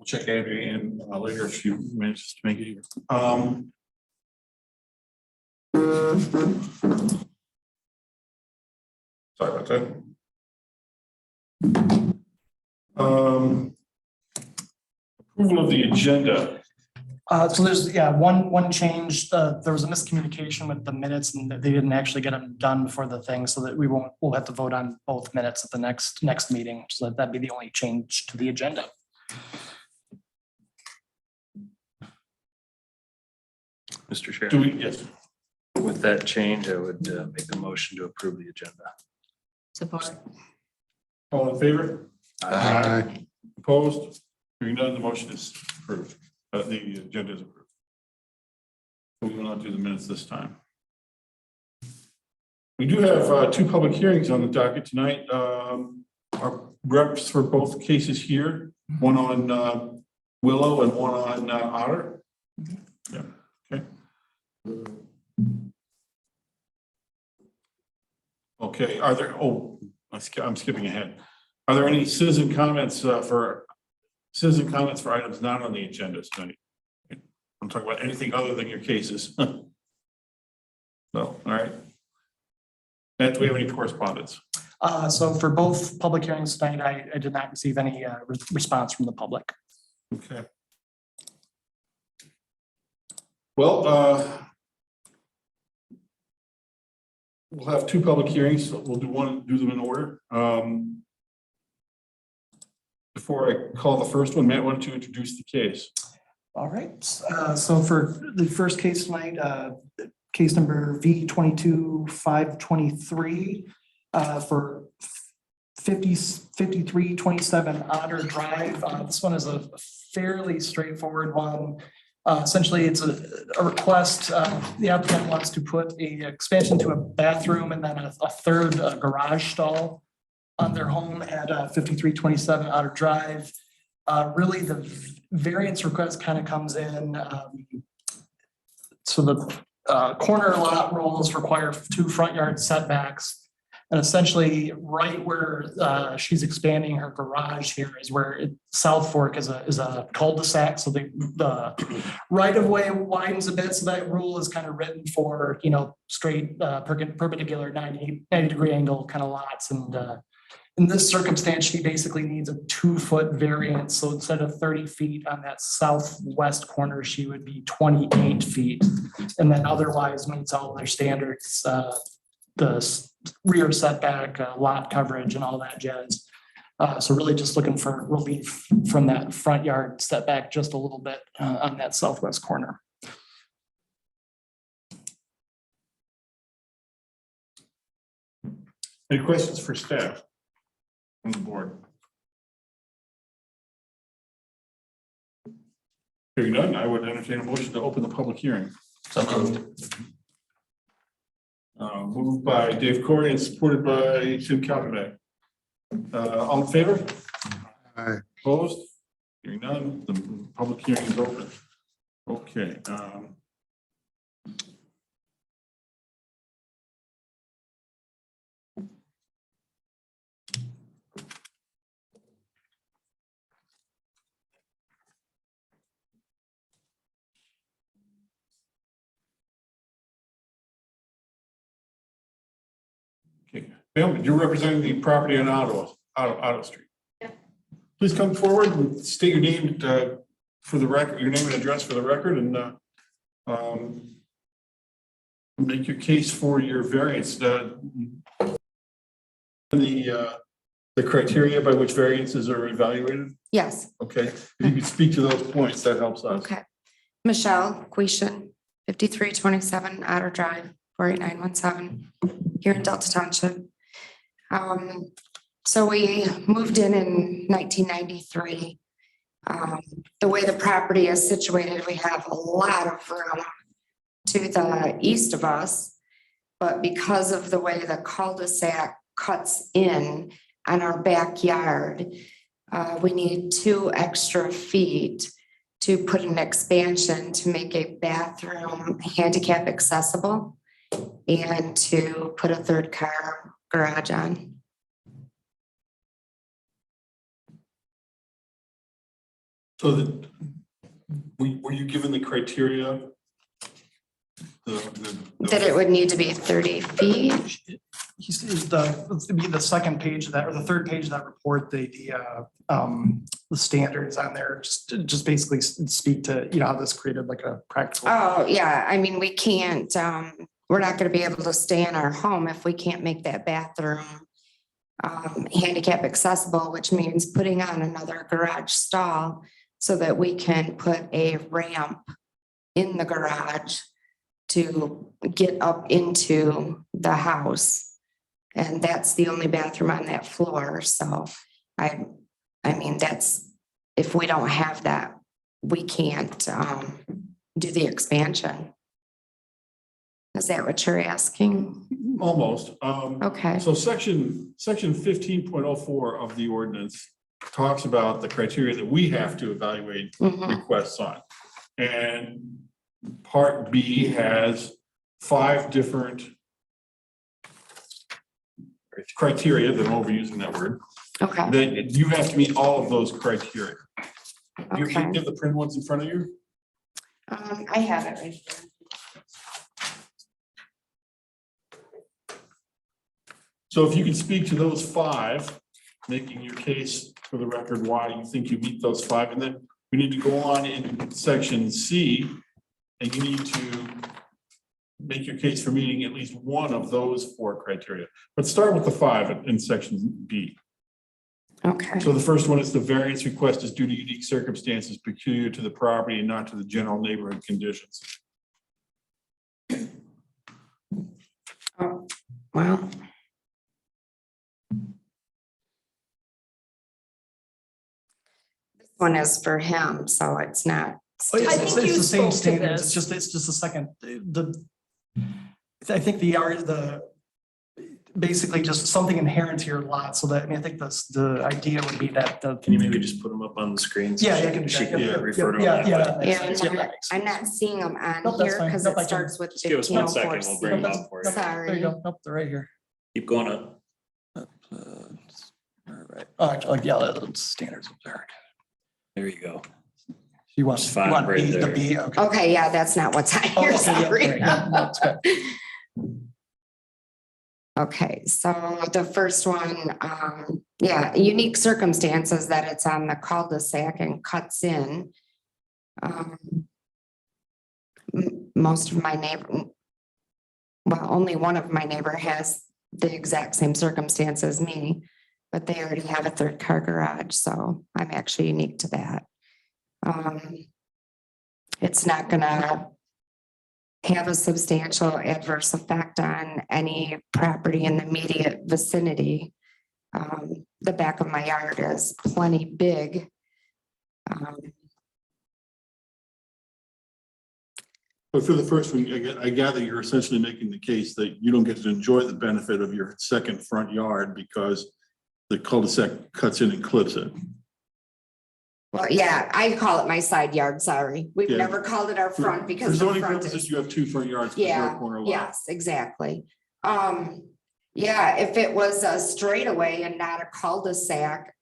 We'll check Andrea in later if she manages to make it here. Sorry about that. Approval of the agenda. So there's one change. There was a miscommunication with the minutes, and they didn't actually get them done before the thing, so that we'll have to vote on both minutes at the next meeting. So that'd be the only change to the agenda. Mr. Chair, Yes. with that change, I would make a motion to approve the agenda. Support. All in favor? Aye. Opposed? Hearing none, the motion is approved. The agenda is approved. We will not do the minutes this time. We do have two public hearings on the docket tonight. Our reps for both cases here, one on Willow and one on Otter. Yeah. Okay. Okay. Are there? Oh, I'm skipping ahead. Are there any citizen comments for items not on the agenda tonight? I'm talking about anything other than your cases. No. All right. And do we have any correspondence? So for both public hearings tonight, I did not receive any response from the public. Okay. Well, we'll have two public hearings. So we'll do them in order. Before I call the first one, Matt, why don't you introduce the case? All right. So for the first case tonight, case number V22-523 for 5327 Otter Drive. This one is a fairly straightforward one. Essentially, it's a request. The applicant wants to put a expansion to a bathroom and then a third garage stall on their home at 5327 Otter Drive. Really, the variance request kind of comes in. So the corner lot rules require 2 front yard setbacks. And essentially, right where she's expanding her garage here is where South Fork is a cul-de-sac. So the right of way widens a bit. So that rule is kind of written for, straight perpendicular 90 degree angle kind of lots. And in this circumstance, she basically needs a 2-foot variance. So instead of 30 feet on that southwest corner, she would be 28 feet. And then otherwise meets all their standards, the rear setback, lot coverage and all that jazz. So really just looking for relief from that front yard setback just a little bit on that southwest corner. Any questions for staff on the board? Hearing none, I would entertain a motion to open the public hearing. Moved by Dave Corey and supported by Tim Kalkbach. All in favor? Aye. Opposed? Hearing none, the public hearing is open. Okay. Okay, ma'am, you're representing the property on Otto Street. Yeah. Please come forward and state your name for the record, your name and address for the record, and make your case for your variance. The criteria by which variances are evaluated. Yes. Okay, if you could speak to those points, that helps us. Okay. Michelle Quishan, 5327 Otter Drive, 48917, here in Delta Township. So we moved in 1993. The way the property is situated, we have a lot of room to the east of us, but because of the way the cul-de-sac cuts in on our backyard, we need 2 extra feet to put an expansion to make a bathroom handicap accessible and to put a 3rd car garage on. So that, were you given the criteria? That it would need to be 30 feet. He's the second page of that, or the third page of that report, the standards on there, just basically speak to, you know, how this created like a practical. Oh, yeah, I mean, we can't, we're not gonna be able to stay in our home if we can't make that bathroom handicap accessible, which means putting on another garage stall so that we can put a ramp in the garage to get up into the house. And that's the only bathroom on that floor, so I mean, that's, if we don't have that, we can't do the expansion. Is that what you're asking? Almost. Okay. So section 15.04 of the ordinance talks about the criteria that we have to evaluate Mhm. requests on. And part B has 5 different criteria, that I'm overusing that word, Okay, that you have to meet all of those criteria. You okay. have the print ones in front of you? I have it right here. So if you can speak to those 5, making your case for the record why you think you meet those 5, and then we need to go on in section C, and you need to make your case for meeting at least one of those 4 criteria. But start with the 5 in section B. Okay, So the first one is the variance request is due to unique circumstances peculiar to the property and not to the general neighborhood conditions. oh, well. This one is for him, so it's not. Oh, yeah, I it's think you the same spoke to standards, this. it's just a second, I think basically just something inherent to your lot, so that, I mean, I think the idea would be that Can you maybe just put them up on the screen? so Yeah, she I can do She that. can Yeah, refer to them. yeah, that yeah, way? that makes Yeah, sense. and Yeah, that makes I'm sense. not seeing them on Nope, that's here fine. because Nope, it I can- starts with Just give us 1 second, 1504 we'll bring them C. up for you. There Sorry. you go, nope, they're right here. Keep going up. All right, oh, actually, like, yeah, that's standards observed. There you go. You want, There's you 5 want right B, the there. B, okay. Okay, yeah, that's not what's on Oh, here, okay, yeah, sorry. there you go. No, it's good. Okay, so the first one, yeah, unique circumstances that it's on the cul-de-sac and cuts in. Most of my well, only one of my neighbor has the exact same circumstance as me, but they already have a 3rd-car garage, so I'm actually unique to that. It's not gonna have a substantial adverse effect on any property in the immediate vicinity. The back of my yard is plenty big. But for the first one, I gather you're essentially making the case that you don't get to enjoy the benefit of your second front yard because the cul-de-sac cuts in and clips it. Well, yeah, I call it my side yard, sorry. We've Yeah. never called it our front For because the zoning front purposes, is. you have 2 front yards. 'cause you're a Yeah, corner lot. yes, exactly. Yeah, if it was a straightaway and not a cul-de-sac,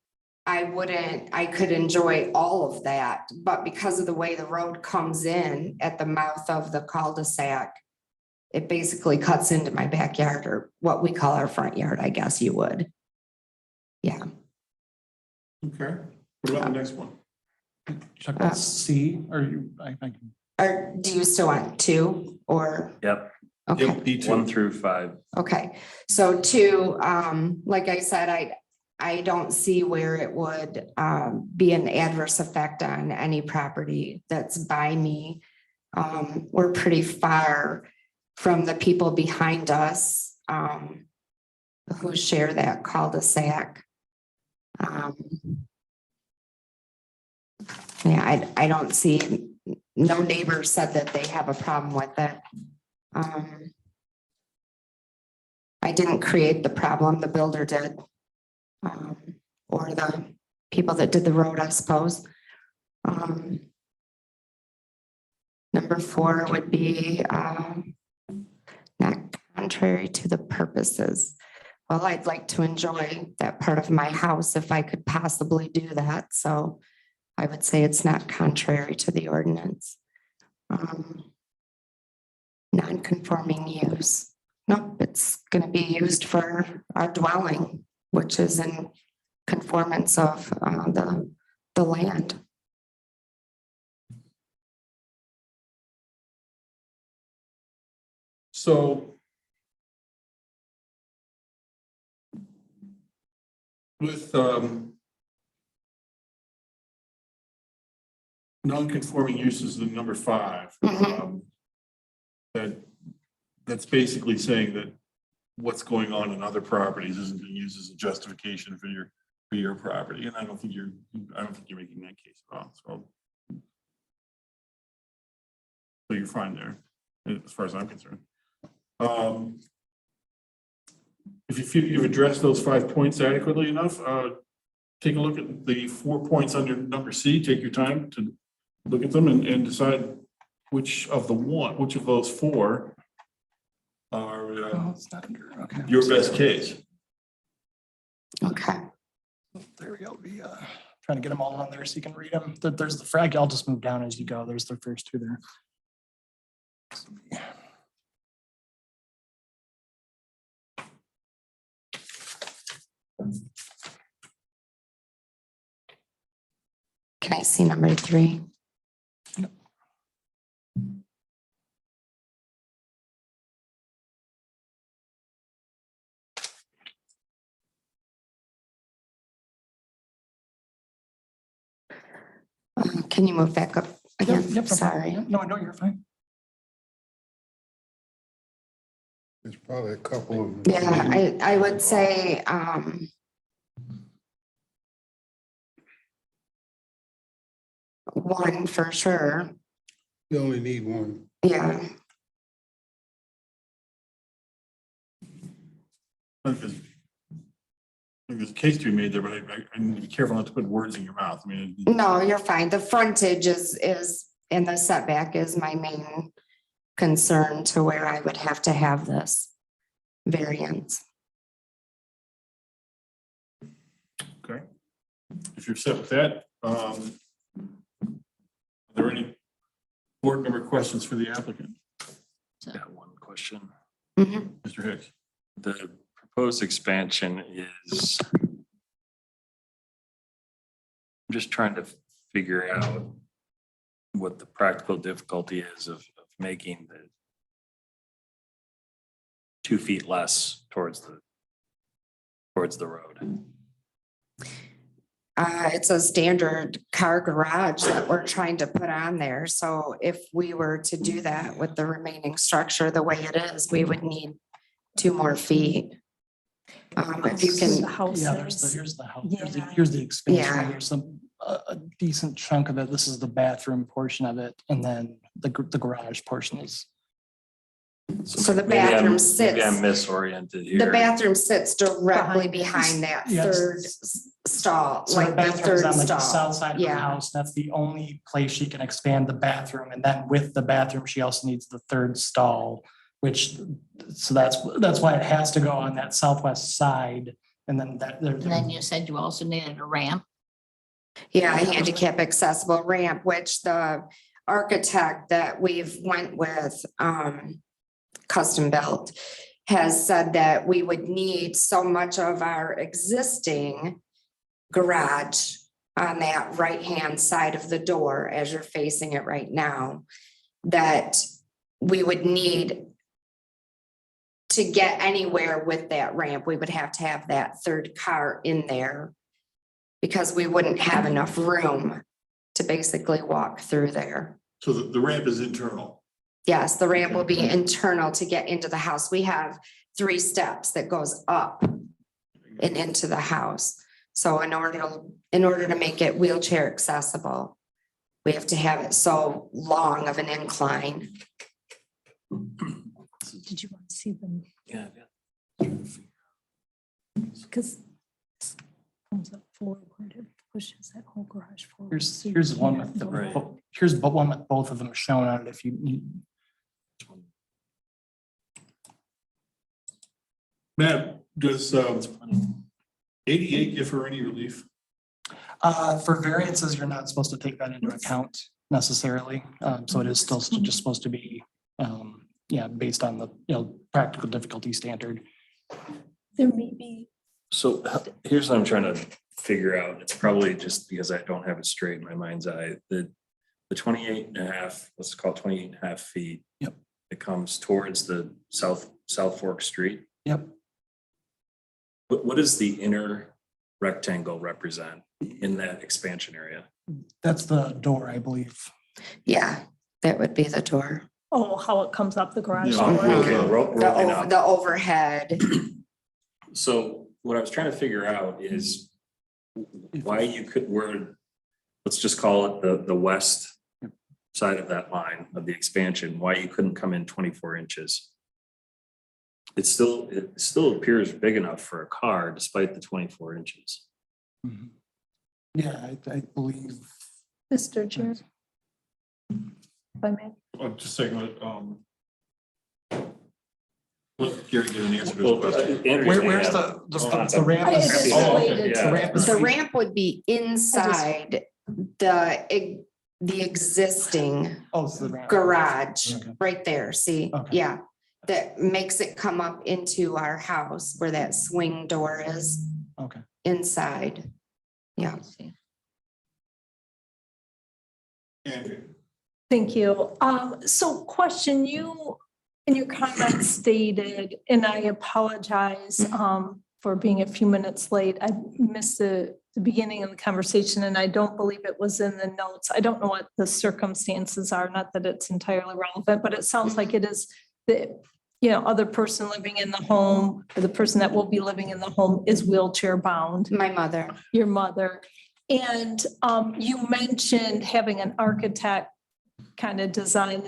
I could enjoy all of that, but because of the way the road comes in at the mouth of the cul-de-sac, it basically cuts into my backyard, or what we call our front yard, I guess you would. Yeah, Okay, what about the next one? Check out C, or you, I can. or do you still want 2 or? Yep, Okay. Yep, B2. 1 through 5. Okay, so 2, like I said, I don't see where it would be an adverse effect on any property that's by me. We're pretty far from the people behind us who share that cul-de-sac. Yeah, I don't see, no neighbor said that they have a problem with it. I didn't create the problem, the builder did. Or the people that did the road, I suppose. Number 4 would be not contrary to the purposes. Well, I'd like to enjoy that part of my house if I could possibly do that, so I would say it's not contrary to the ordinance. Non-conforming use. Nope, it's gonna be used for our dwelling, which is in conformance of the land. So with non-conforming uses in number 5, that's basically saying that what's going on in other properties isn't being used as a justification for your property, and I don't think you're making that case at all. So you're fine there, as far as I'm concerned. If you feel you've addressed those 5 points adequately enough, take a look at the 4 points under number C. Take your time to look at them and decide which of those 4 are It's not under, okay. your best case. Okay. There we go. Trying to get them all on there so you can read them. There's the frag. I'll just move down as you go. There's the first 2 there. Can I see number 3? Can you move back up again? Yep, Sorry. No, you're fine. There's probably a couple of. Yeah, I would say, one for sure. You only need one. Yeah, I think there's a case to be made there, but I need to be careful not to put words in your mouth. I mean, no, you're fine. The frontage is and the setback is my main concern to where I would have to have this variance. okay. If you're set with that, are there any board member questions for the applicant? Got one question. Mhm. Mr. Hicks? The proposed expansion is, I'm just trying to figure out what the practical difficulty is of making the 2 feet less towards the road. It's a standard car garage that we're trying to put on there. So if we were to do that with the remaining structure the way it is, we would need 2 more feet. If you The can, house Yeah, is- here's the house. Yeah. Here's the expansion. Yeah. There's a decent chunk of it. This is the bathroom portion of it. And then the garage portion is. so the Maybe I'm- bathroom Maybe I'm sits, misoriented here. the bathroom sits directly Behind. behind that Yes. 3rd stall, So the like the bathroom's 3rd on like the stall. south side of the Yeah. house. That's the only place she can expand the bathroom. And then with the bathroom, she also needs the 3rd stall, so that's why it has to go on that southwest side. And then And then you said you also needed a ramp. Yeah, a handicap accessible ramp, which the architect that we've went with, custom built, has said that we would need so much of our existing garage on that right-hand side of the door as you're facing it right now, that we would need to get anywhere with that ramp, we would have to have that 3rd car in there because we wouldn't have enough room to basically walk through there. So the ramp is internal. Yes, the ramp will be internal to get into the house. We have 3 steps that goes up and into the house. So in order to make it wheelchair accessible, we have to have it so long of an incline. Did you want to see them? Yeah. Because this comes up forward, it pushes that whole garage forward. here's one with the, Right. here's one with both of them shown on it if you need. Matt, does 88 give her any relief? For variances, you're not supposed to take that into account necessarily. So it is still just supposed to be, yeah, based on the, practical difficulty standard. There may be, So here's what I'm trying to figure out. It's probably just because I don't have it straight in my mind's eye. The 28.5, let's call it 28.5 feet. Yep. It comes towards the South Fork Street. Yep. What does the inner rectangle represent in that expansion area? That's the door, I believe. Yeah, that would be the door. how it comes up the garage Yeah. door. Okay, Mhm. rolling up. The overhead. So what I was trying to figure out is why you let's just call it the west side of that line of the expansion, why you couldn't come in 24 inches. It still appears big enough for a car despite the 24 inches. Mhm. Yeah, I believe. Mr. Chair. If I may. I'm just saying, let Gary get an answer to his question. Where's the ramp? I is- just Oh, okay. related The to ramp is The right- ramp would be inside the existing Oh, it's the ramp. garage, Okay. right there, see? Okay. Yeah, that makes it come up into our house where that swing door is Okay. inside. Yeah. Andrew. Thank you. So question, you, in your comments stated, and I apologize, for being a few minutes late. I missed the beginning of the conversation and I don't believe it was in the notes. I don't know what the circumstances are, not that it's entirely relevant, but it sounds like it is the, other person living in the home, or the person that will be living in the home is wheelchair bound. My mother. Your mother. And you mentioned having an architect kind of design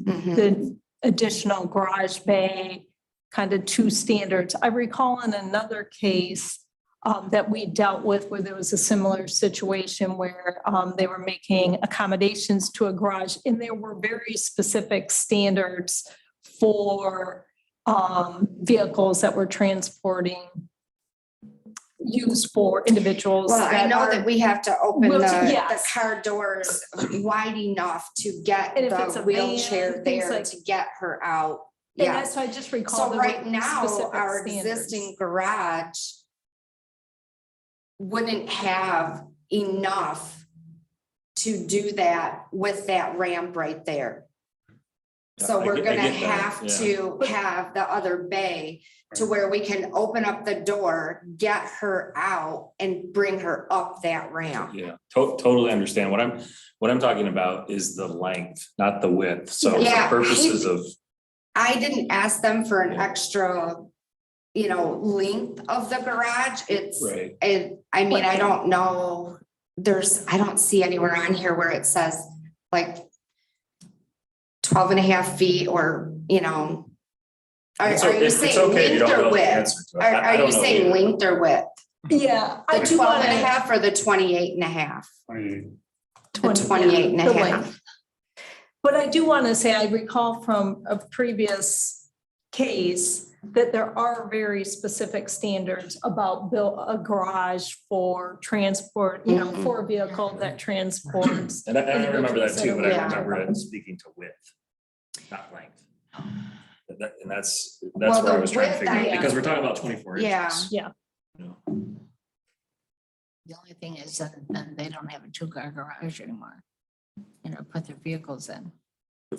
Mhm. the additional garage bay, kind of to standards. I recall in another case that we dealt with where there was a similar situation where they were making accommodations to a garage and there were very specific standards for vehicles that were transporting used for individuals. Well, I know that we have to open the Yes. car doors wide enough to get And if it's the a van, wheelchair things there like- to get her out. And Yeah. that's why I just recall. So there were right now, specific our standards. existing garage wouldn't have enough to do that with that ramp right there. So I we're get- I gonna get that, have yeah. to have the other bay to where we can open up the door, get her out and bring her up that ramp. Yeah, totally understand. What I'm talking about is the length, not the width. So for Yeah, purposes of, I didn't ask them for an extra, length of the garage. It's, right, I mean, I don't know, I don't see anywhere on here where it says like 12.5 feet or, are It's you it's saying okay if you length don't know or the width? answer to it. Are I you don't know saying either. length or width? Yeah, I The do 12.5 want or the 28.5? to. The 28.5. But I do want to say, I recall from a previous case that there are very specific standards about build a garage for transport, Mhm. for a vehicle that transports. And I remember that too, but I Yeah. remember it speaking to width, not length. And that's Well, where I the was trying to width, figure out, I- because we're talking about 24 Yeah. inches. Yeah. You know. The only thing is then they don't have a two-car garage anymore. Put their vehicles in.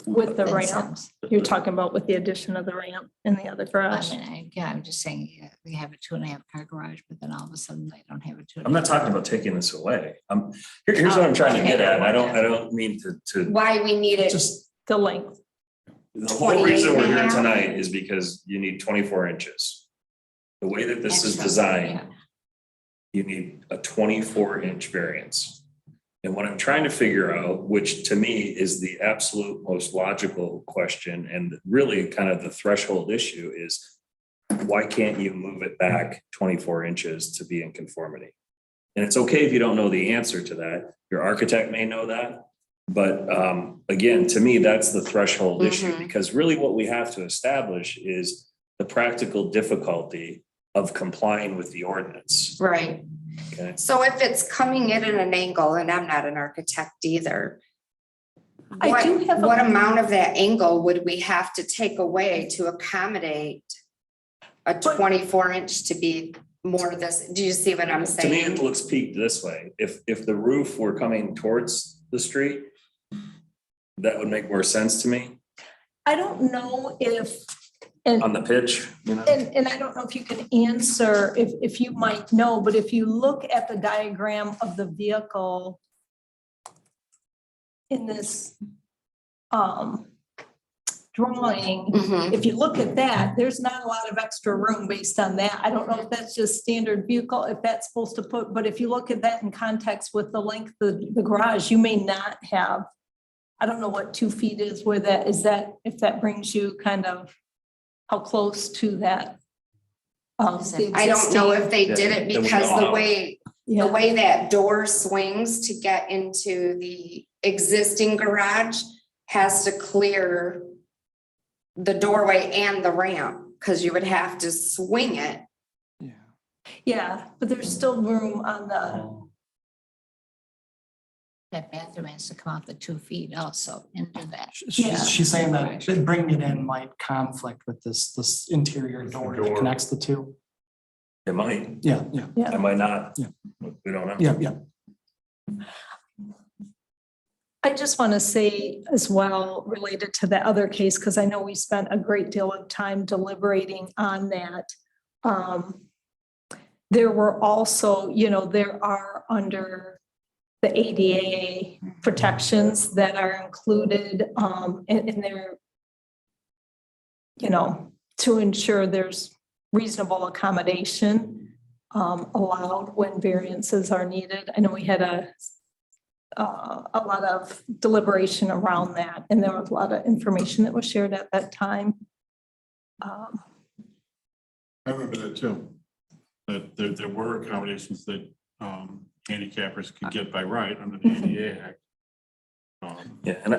With the That ramp, sounds- you're talking about with the addition of the ramp in the other I garage. mean, I'm just saying, they have a 2.5 car garage, but then all of a sudden they don't have a 2. I'm not talking about taking this away. Here's what I'm trying to get at. And I don't mean to, Why we need it, Just the length. the whole reason we're here 28.5. tonight is because you need 24 inches. The way that this is Extra, designed, yeah. you need a 24-inch variance. And what I'm trying to figure out, which to me is the absolute most logical question and really kind of the threshold issue, is why can't you move it back 24 inches to be in conformity? And it's okay if you don't know the answer to that. Your architect may know that. But again, to me, that's the threshold issue, Mhm. because really what we have to establish is the practical difficulty of complying with the ordinance. right? Okay. So if it's coming in at an angle, and I'm not an architect either. I do have a- What amount of that angle would we have to take away to accommodate a 24-inch to be more this, do you see what I'm To me, it saying? looks peaked this way. If the roof were coming towards the street, that would make more sense to me I don't know if, and, on the pitch, you know? and I don't know if you can answer, if you might know, but if you look at the diagram of the vehicle in this drawing, Mhm. if you look at that, there's not a lot of extra room based on that. I don't know if that's just standard vehicle, if that's supposed to put, but if you look at that in context with the length of the garage, you may not have, I don't know what 2 feet is where that, is that, if that brings you kind of how close to that. The I don't know if existing- they did it Then we because don't the know. way, Yeah. the way that door swings to get into the existing garage has to clear the doorway and the ramp, because you would have to swing it. Yeah, but there's still room on the, That bathroom has to come out the 2 feet also into that. Yeah. She's saying that bringing it in might conflict with this interior door that connects the two. It might, Yeah, it might not. Yeah. We don't know. yeah. I just want to say as well, related to the other case, because I know we spent a great deal of time deliberating on that. There were also, there are under the ADA protections that are included, and they're, to ensure there's reasonable accommodation allowed when variances are needed. I know we had a lot of deliberation around that, and there was a lot of information that was shared at that time. I remember that too. That there were accommodations that handicappers could get by right under the ADA Act. Yeah, and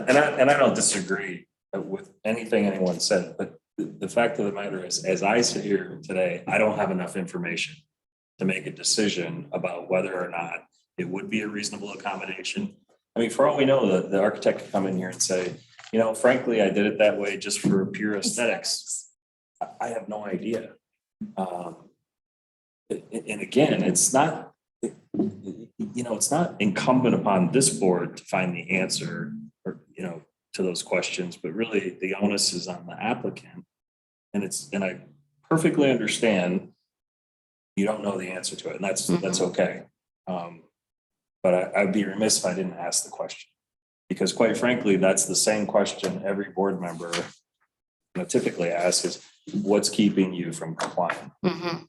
I don't disagree with anything anyone said, but the fact of the matter is, as I sit here today, I don't have enough information to make a decision about whether or not it would be a reasonable accommodation. I mean, for all we know, the architect could come in here and say, frankly, I did it that way just for pure aesthetics. I have no idea. And again, it's not, it's not incumbent upon this board to find the answer or, to those questions, but really the onus is on the applicant. And I perfectly understand you don't know the answer to it, and that's okay. But I'd be remiss if I didn't ask the question, because quite frankly, that's the same question every board member typically asks is, what's keeping you from complying? Mhm.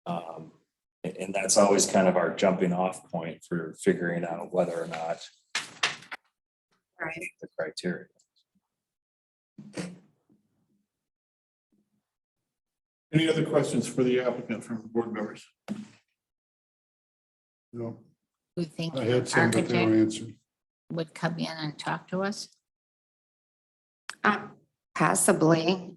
And that's always kind of our jumping off point for figuring out whether or not Right. the criteria. Any other questions for the applicant from board members? No, We think I the had some, but they were architect answered. would come in and talk to us. Possibly.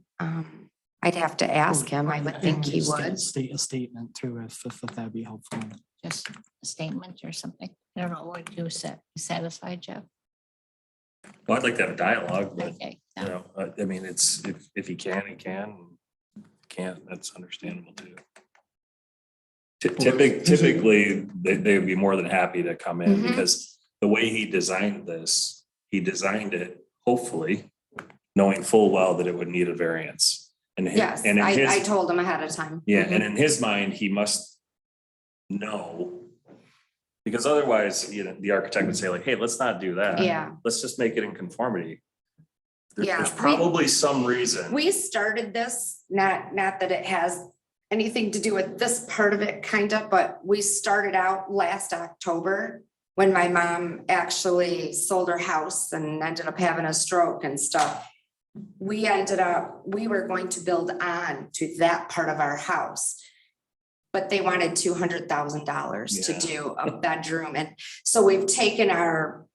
I'd have to ask him. I would think he would. State a statement too, if that'd be helpful. Just a statement or something. I don't know, what you said. You satisfied, Jeff? Well, I'd like to have a dialogue, but Okay. I mean, it's, if he can, he can. Can't, that's understandable too. Typically, they'd be more than happy to come in, Mhm. because the way he designed this, he designed it hopefully knowing full well that it would need a variance. And Yes, and in I his, told him ahead of time. yeah, Mhm. and in his mind, he must know, because otherwise, the architect would say like, hey, let's not do that. Yeah. Let's just make it in conformity. Yeah, There's probably some reason. We started this, not that it has anything to do with this part of it, kind of, but we started out last October when my mom actually sold her house and ended up having a stroke and stuff. We were going to build on to that part of our house. But they wanted $200,000 to Yeah. do a bedroom. And so we've taken our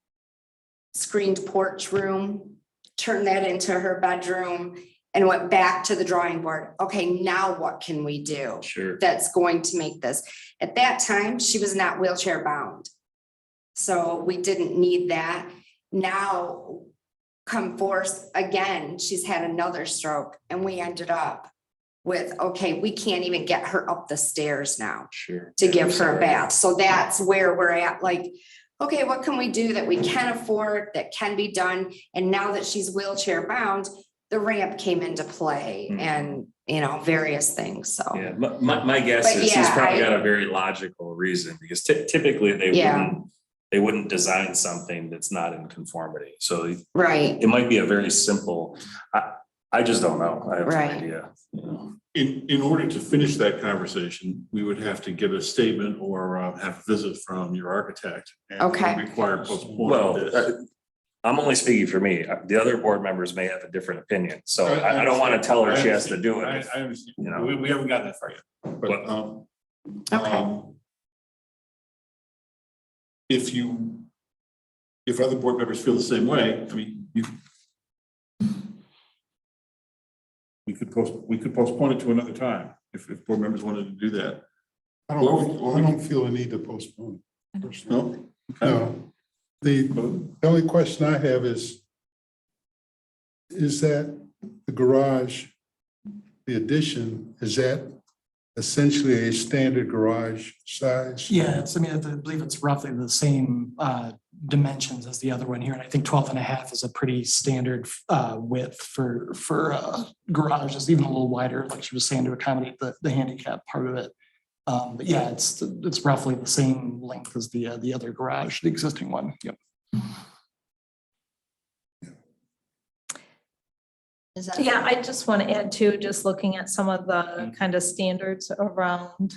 screened porch room, turned that into her bedroom, and went back to the drawing board. Okay, now what can we do Sure. that's going to make this? At that time, she was not wheelchair bound. So we didn't need that. Now, come forth again, she's had another stroke and we ended up with, okay, we can't even get her up the stairs now Sure. to give her a bath. So that's where we're at, like, okay, what can we do that we can afford, that can be done? And now that she's wheelchair bound, the ramp came into play and, various things, so. Yeah, my guess But is he's yeah, probably got a very logical reason, because typically they wouldn't design something that's not in conformity. So Right, it might be a very simple, I just don't know. I have no Right. idea. You know. In order to finish that conversation, we would have to get a statement or have a visit from your architect. And it would Okay. require postponing Well, this. I'm only speaking for me. The other board members may have a different opinion. So I don't want to tell her she has to do I it. understand. You know. We haven't gotten that far yet. But, Okay. if other board members feel the same way, I mean, we could postpone it to another time if board members wanted to do that. I don't feel a need to postpone. Personally. No? No, the only question I have is that the garage, the addition, is that essentially a standard garage size? Yeah, I believe it's roughly the same dimensions as the other one here. And I think 12 and a half is a pretty standard width for garages, even a little wider, like she was saying, to accommodate the handicap part of it. But yeah, it's roughly the same length as the other garage, the existing one. Yep. Is that? Yeah, I just want to add to, just looking at some of the kind of standards around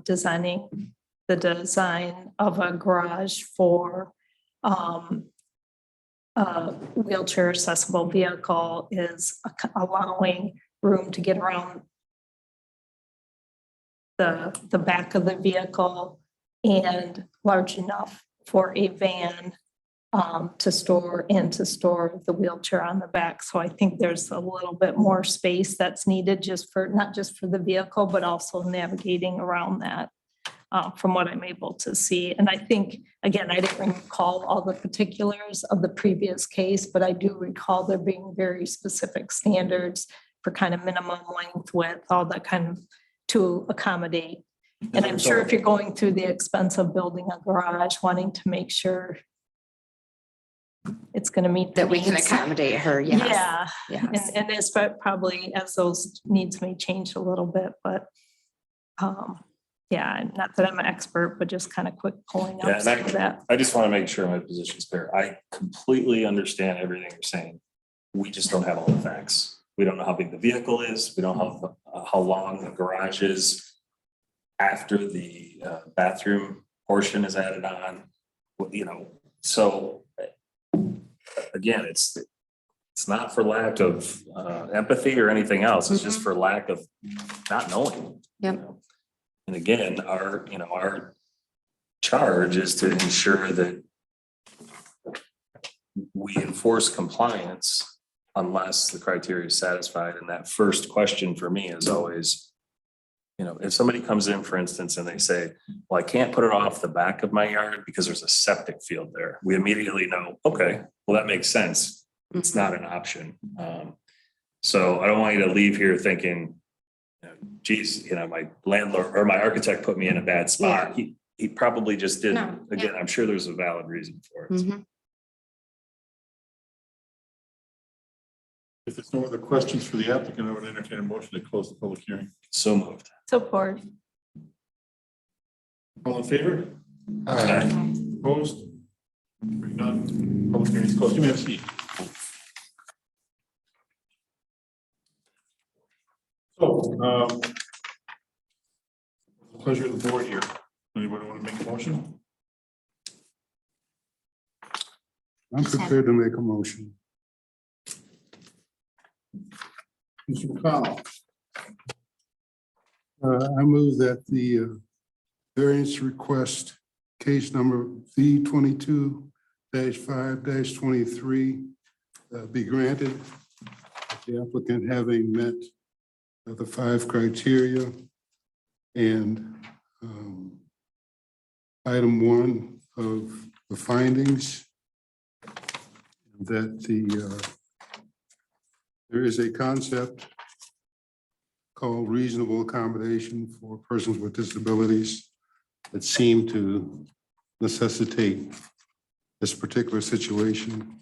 designing the design of a garage for a wheelchair accessible vehicle is allowing room to get around the back of the vehicle and large enough for a van to store the wheelchair on the back. So I think there's a little bit more space that's needed not just for the vehicle, but also navigating around that from what I'm able to see. And I think, again, I didn't recall all the particulars of the previous case, but I do recall there being very specific standards for kind of minimum length, width, all that kind of to accommodate. And I'm sure if you're going through the expense of building a garage, wanting to make sure it's going to meet that we can needs. accommodate her, yes. Yeah, Yes. and it's probably as those needs may change a little bit, but yeah, not that I'm an expert, but just kind of quick pulling Yeah, up some of that. I just want to make sure my position's clear. I completely understand everything you're saying. We just don't have all the facts. We don't know how big the vehicle is. We don't know how long the garage is after the bathroom portion is added on. So again, it's not for lack of empathy or anything else. It's just for lack of not knowing. Yep. And again, our charge is to ensure that we enforce compliance unless the criteria is satisfied. And that first question for me is always, if somebody comes in, for instance, and they say, well, I can't put it off the back of my yard because there's a septic field there. We immediately know, okay, well, that makes sense. It's not an option. So I don't want you to leave here thinking, geez, my landlord or my architect put me in a bad spot. He probably just didn't. No, Again, I'm sure there's a valid reason for it. Mhm. If there's no other questions for the applicant, I would entertain a motion to close the public hearing. So moved. Support. All in favor? Opposed? Hearing none. Public hearing is closed. You may have a seat. So, pleasure of the board here. Anybody want to make a motion? I'm prepared to make a motion. Mr. McConnell. I move that the variance request case number V22-5-23 be granted. The applicant having met the 5 criteria and item 1 of the findings, that there is a concept called reasonable accommodation for persons with disabilities that seem to necessitate this particular situation.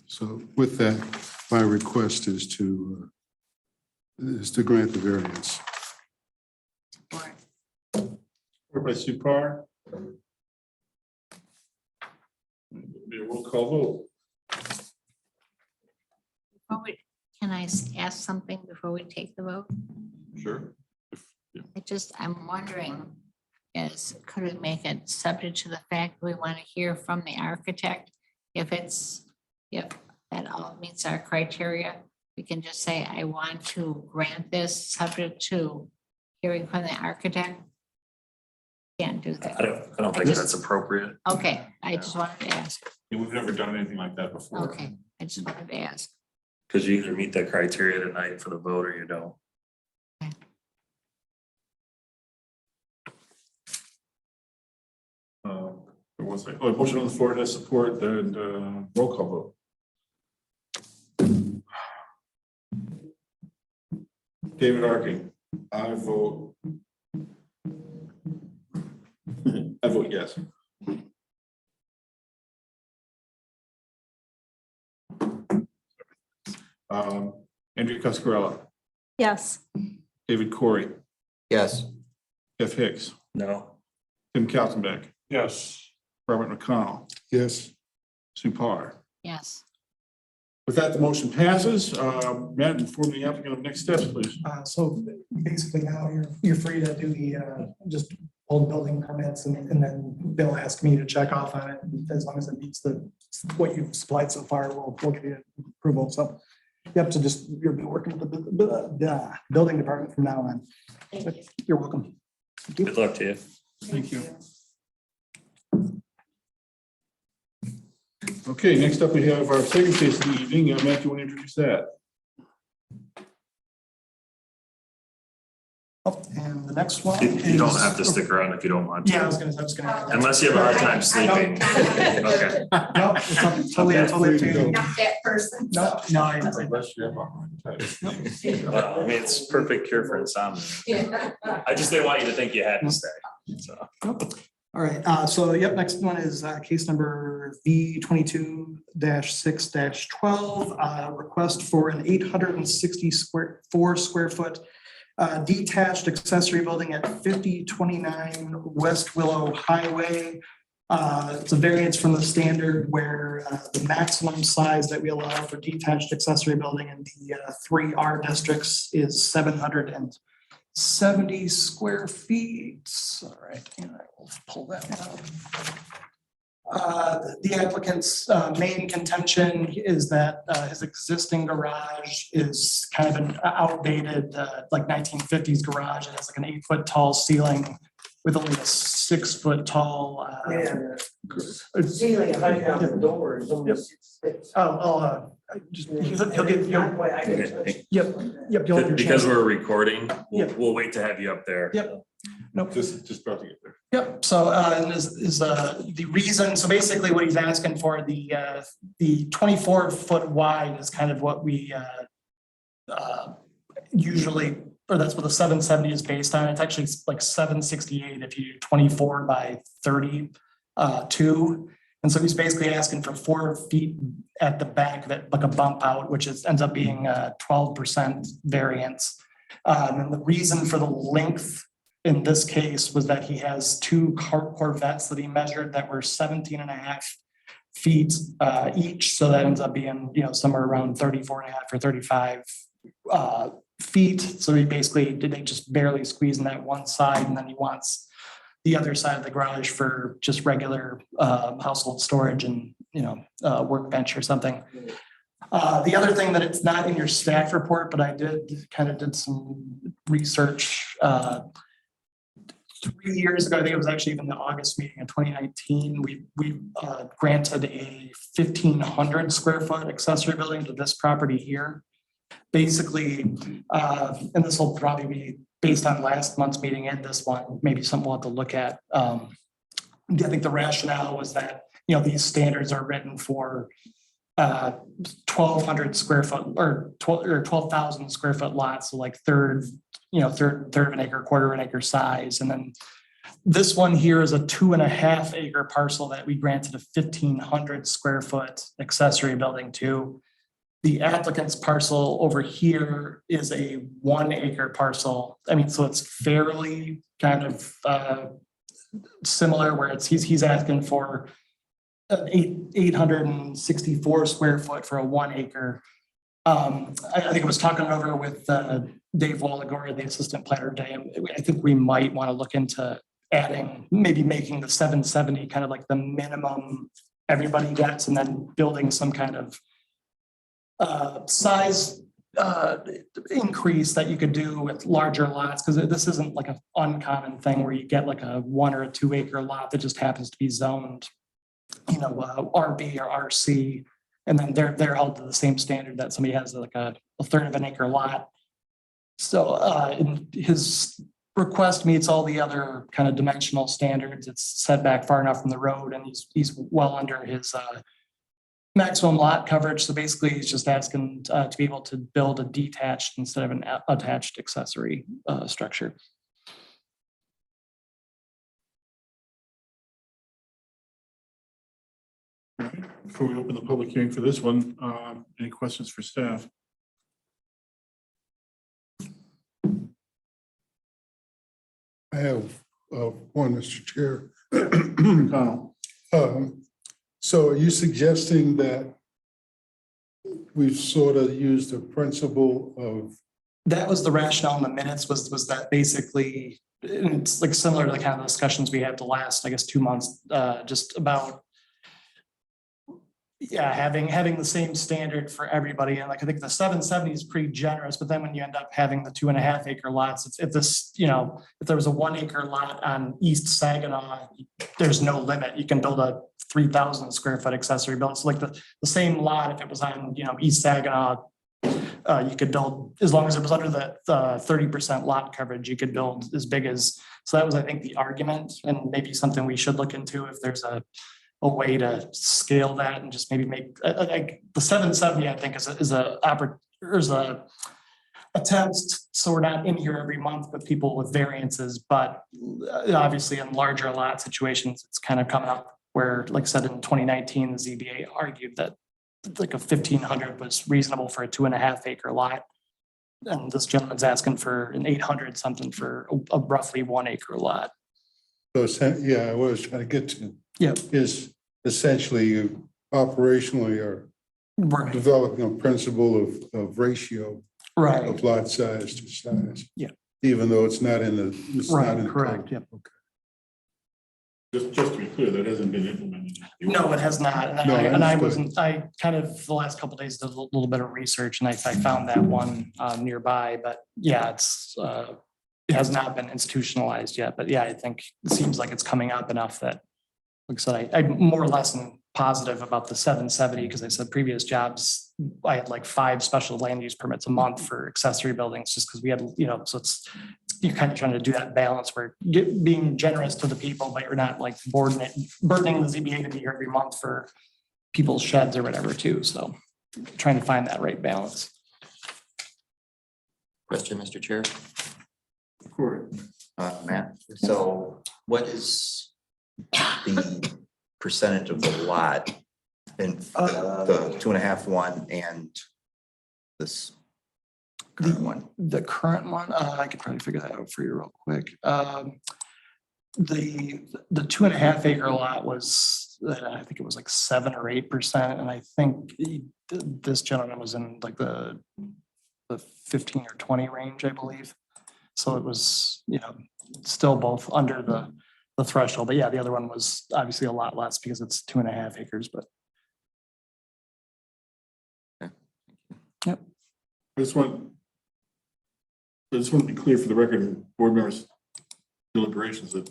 So with that, my request is to grant the variance. Support by Supar. Be a roll call vote. Can I ask something before we take the vote? Sure. I'm wondering, could we make it subject to the fact we want to hear from the architect? If that all meets our criteria, we can just say, I want to grant this subject to hearing from the architect. Can't do that. I don't think that's appropriate. Okay, I just wanted to ask. Yeah, we've never done anything like that before. Okay, I just wanted to ask. Because you either meet that criteria tonight for the vote or you don't. There was a motion on the floor to support the roll call vote. David Arking, I vote. I vote yes. Andrea Coscarella, Yes. David Corey, Yes. Jeff Hicks, No. Tim Kaltenbeck, Yes. Robert McConnell, Yes. Supar. Yes. With that, the motion passes. Matt, inform the applicant of next steps, please. So basically now you're free to do just hold building permits and then they'll ask me to check off on it. As long as it meets what you've supplied so far, we'll give you approval. So yep, so just you'll be working with the building department from now on. You're welcome. Good luck to you. Thank you. Okay, next up, we have our second case of the evening. Matt, do you want to introduce that? Oh, and the next one. You don't is- have to stick around if you don't want to. Yeah, I was gonna. Unless you have a hard time sleeping. Okay. No, it's totally up to you. Not that person. No, Unless you have a hard time. Well, I mean, it's perfect cure for insomnia. I just didn't want you to think you had to stay. So. All right, so yep, next one is case number V 22-6-12, request for an 864 square foot detached accessory building at 5029 West Willow Highway. It's a variance from the standard where the maximum size that we allow for detached accessory building in the 3R districts is 770 square feet. All right, and I will pull that one up. The applicant's main contention is that his existing garage is kind of an outdated, like 1950s garage. It has like an 8-foot tall ceiling with only a 6-foot tall. Ceiling height on the door is only 6 feet. He'll get, Okay. yep. You'll have your Because chance. we're recording, Yep. we'll wait to have you up there. Yep. Nope. Just about to get there. Yep, so and is the reason, so basically what he's asking for, the 24-foot wide is kind of what we usually, or that's what the 770 is based on. It's actually like 768 if you do 24 by 32. And so he's basically asking for 4 feet at the back that like a bump out, which ends up being a 12% variance. And the reason for the length in this case was that he has 2 Corvettes that he measured that were 17.5 feet each. So that ends up being, somewhere around 34.5 or 35 feet. So they just barely squeeze in that one side, and then he wants the other side of the garage for just regular household storage and, workbench or something. The other thing that it's not in your staff report, but I did some research 3 years ago. I think it was actually even the August meeting in 2019. We granted a 1,500 square foot accessory building to this property here. Basically, and this will probably be based on last month's meeting and this one, maybe something we'll have to look at. I think the rationale was that, these standards are written for 1,200 square foot or 12,000 square foot lots, so like third of an acre, quarter of an acre size. And then this one here is a 2.5 acre parcel that we granted a 1,500 square foot accessory building to. The applicant's parcel over here is a 1 acre parcel. I mean, so it's fairly kind of similar where he's asking for an 864 square foot for a 1 acre. I think I was talking over with Dave Walligore, the assistant planner today. I think we might want to look into maybe making the 770 kind of like the minimum everybody gets, and then building some kind of size increase that you could do with larger lots, because this isn't like an uncommon thing where you get like a 1 or a 2 acre lot that just happens to be zoned, RB or RC, and then they're held to the same standard that somebody has like a third of an acre lot. So his request meets all the other kind of dimensional standards. It's set back far enough from the road, and he's well under his maximum lot coverage. So basically he's just asking to be able to build a detached instead of an attached accessory structure. All right, before we open the public hearing for this one, any questions for staff? I have one, Mr. Chair. Kyle? So are you suggesting that we've sort of used the principle of, That was the rationale in the minutes, was that basically, and it's like similar to the kind of discussions we had the last, I guess, 2 months, just about having the same standard for everybody. And like, I think the 770 is pretty generous, but then when you end up having the 2.5 acre lots, if there was a 1 acre lot on East Saginaw, there's no limit. You can build a 3,000 square foot accessory building. So like the same lot, if it was on, East Saginaw, you could build, as long as it was under the 30% lot coverage, you could build as big as, so that was, I think, the argument, and maybe something we should look into if there's a way to scale that and just maybe make like the 770, I think is a attempt. So we're not in here every month with people with variances, but obviously in larger lot situations, it's kind of coming up where, like I said, in 2019, the ZBA argued that like a 1,500 was reasonable for a 2.5 acre lot. And this gentleman's asking for an 800 something for a roughly 1 acre lot. so I was trying to get to, Yep. is essentially you operationally are Right. developing a principle of ratio Right. of lot size to size. Yeah. Even though it's not in the. It's not in Right. the Correct. code. Yep. Just to be clear, that hasn't been implemented. No, it has not. And No, I understood. wasn't, I kind of the last couple of days did a little bit of research, and I found that one nearby, but yeah, it has not been institutionalized yet, but yeah, I think it seems like it's coming up enough that, like I said, I'm more or less positive about the 770, because I said previous jobs, I had like 5 special land use permits a month for accessory buildings, just because we had, so you're kind of trying to do that balance where being generous to the people, but you're not like burdening the ZBA to be here every month for people's sheds or whatever too. So trying to find that right balance. Question, Mr. Chair. Correct. Matt, so what is the percentage of the lot in the 2.5 one and this current one? The current one, I could probably figure that out for you real quick. The 2.5 acre lot was, I think it was like 7 or 8%. And I think this gentleman was in like the 15 or 20 range, I believe. So it was, still both under the threshold, but yeah, the other one was obviously a lot less because it's 2.5 acres, but. Yep. I just want to be clear for the record, and board members' deliberations, that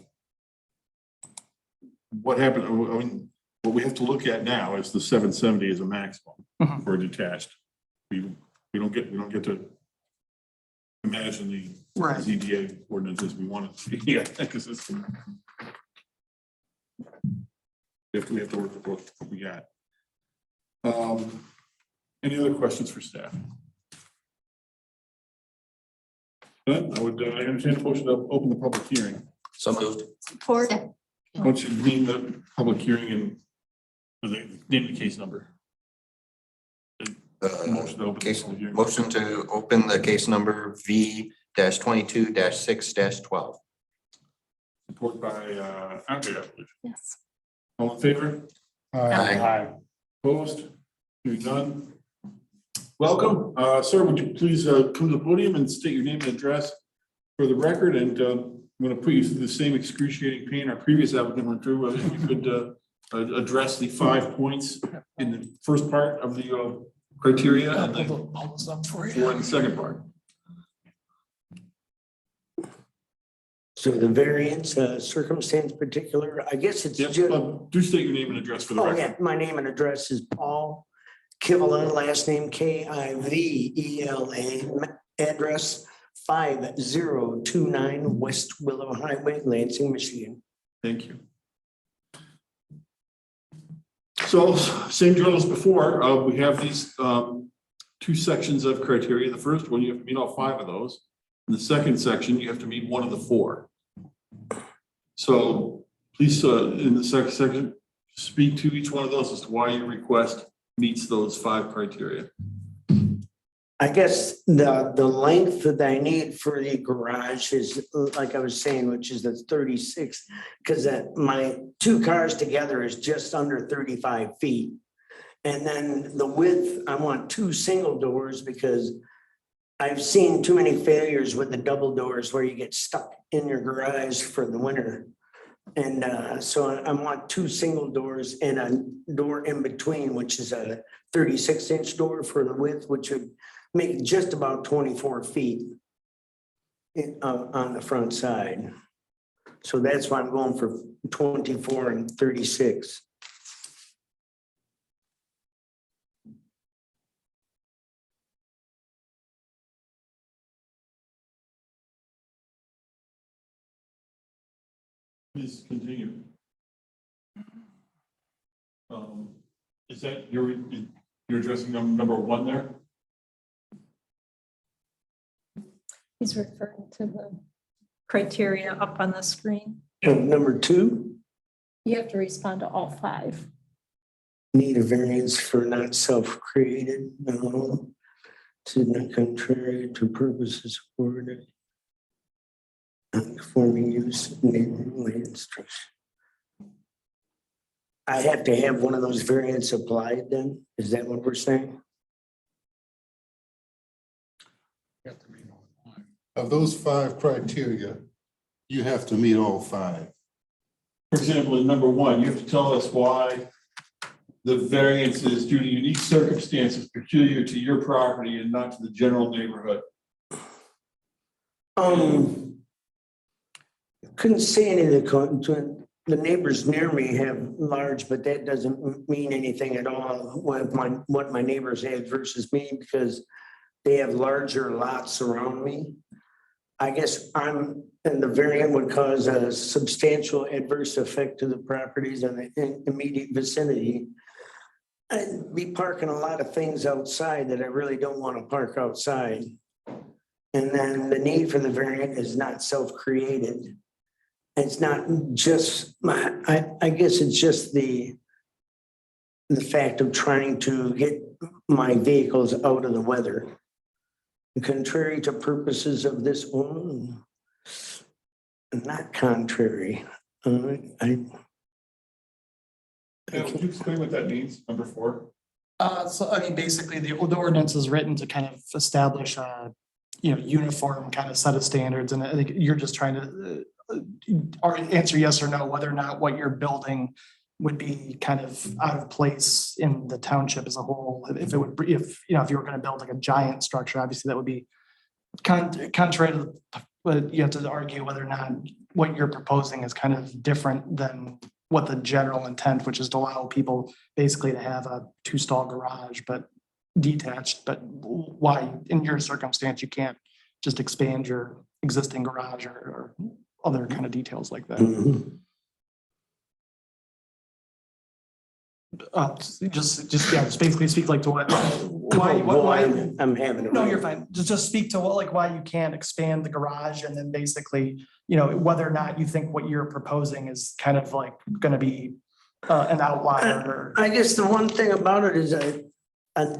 what happened, I mean, what we have to look at now is the 770 is a maximum Mhm. for detached. We don't get to imagine Right. ZBA ordinances we want to see. Yeah, because it's. We have to work with what we got. Any other questions for staff? Good. I would entertain a motion to open the public hearing. So moved. Support. Once you name the public hearing and name the case number. Motion to open the Case, public hearing. motion to open the case number V-22-6-12. Support by Andre, I believe. Yes. All in favor? Aye. Opposed? Hearing none. Welcome. Sir, would you please come to the podium and state your name and address for the record? And I'm going to put you through the same excruciating pain our previous applicant went through. If you could address the 5 points in the first part of the criteria and then Pull this up for you. for the second part. So the variance, circumstance particular, I guess it's Yep, just, do state your name and address for the oh record. yeah, my name and address is Paul Kivela, last name Kivela, address 5029 West Willow Highway, Lansing, Michigan. Thank you. So same drill as before, we have these 2 sections of criteria. The first one, you have to meet all 5 of those. In the second section, you have to meet 1 of the 4. So please, in the second section, speak to each one of those as to why your request meets those 5 criteria. I guess the length that I need for the garage is, like I was saying, which is the 36, because my 2 cars together is just under 35 feet. And then the width, I want 2 single doors because I've seen too many failures with the double doors where you get stuck in your garage for the winter. And so I want 2 single doors and a door in between, which is a 36-inch door for the width, which would make just about 24 feet on the front side. So that's why I'm going for 24 and 36. Please continue. Is that you're addressing number 1 there? He's referring to the criteria up on the screen. Number 2, You have to respond to all 5. need a variance for not self-created, no, to not contrary to purposes afforded. Non-conforming use, neighborhood instruction. I have to have one of those variants applied then? Is that what we're saying? Of those 5 criteria, you have to meet all 5. For example, in number 1, you have to tell us why the variance is due to unique circumstances peculiar to your property and not to the general neighborhood. Couldn't say any of the neighbors near me have large, but that doesn't mean anything at all with what my neighbors have versus me because they have larger lots around me. I guess and the variant would cause a substantial adverse effect to the properties in the immediate vicinity. I'd be parking a lot of things outside that I really don't want to park outside. And then the need for the variant is not self-created. It's not just I guess it's just the fact of trying to get my vehicles out of the weather. Contrary to purposes of this one, not contrary. Would you explain what that means, number 4? So I mean, basically the ordinance is written to kind of establish a, uniform kind of set of standards. And I think you're just trying to or answer yes or no, whether or not what you're building would be kind of out of place in the township as a whole. If you were going to build like a giant structure, obviously that would be contrary to, but you have to argue whether or not what you're proposing is kind of different than what the general intent, which is to allow people basically to have a 2-stall garage, but detached. But why in your circumstance, you can't just expand your existing garage or other kind of details like that. Mhm. Just basically speak like to why. I'm having. a No, you're fine. Just speak to why you can't expand the garage and then basically, whether or not you think what you're proposing is kind of like gonna be an outlier. I guess the one thing about it is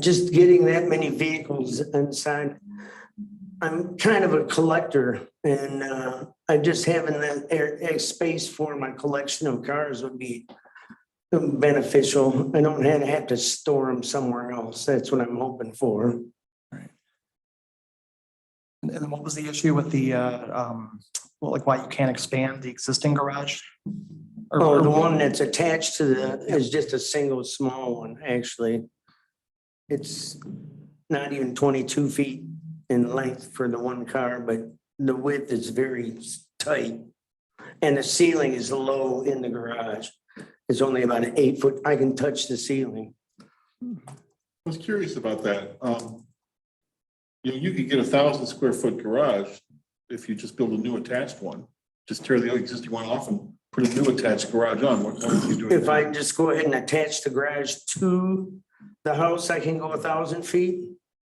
just getting that many vehicles inside. I'm kind of a collector and I just having that air space for my collection of cars would be beneficial. I don't have to store them somewhere else. That's what I'm hoping for. And then what was the issue with the, why you can't expand the existing garage? Oh, the one that's attached to is just a single small one, actually. It's not even 22 feet in length for the one car, but the width is very tight. And the ceiling is low in the garage. It's only about an 8 foot. I can touch the ceiling. I was curious about that. You could get 1,000 square foot garage if you just build a new attached one. Just tear the existing one off and put a new attached garage on. What are you doing? If I just go ahead and attach the garage to the house, I can go 1,000 feet.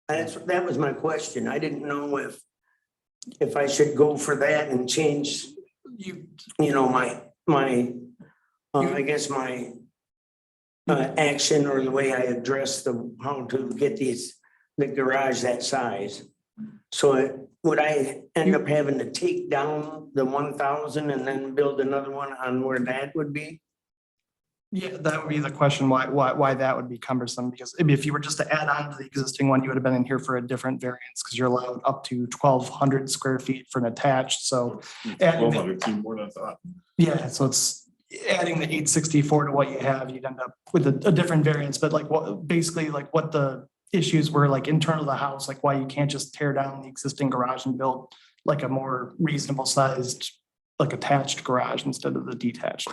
That was my question. I didn't know if I should go for that and change, I guess my action or the way I address how to get the garage that size. So would I end up having to take down the 1,000 and then build another one on where that would be? Yeah, that would be the question, why that would be cumbersome, because if you were just to add on to the existing one, you would have been in here for a different variance, because you're allowed up to 1,200 square feet for an attached, so. 1,200 seemed more than I thought. Yeah, so it's adding the 864 to what you have, you'd end up with a different variance, but basically what the issues were like internal to the house, like why you can't just tear down the existing garage and build like a more reasonable sized, like attached garage instead of the detached.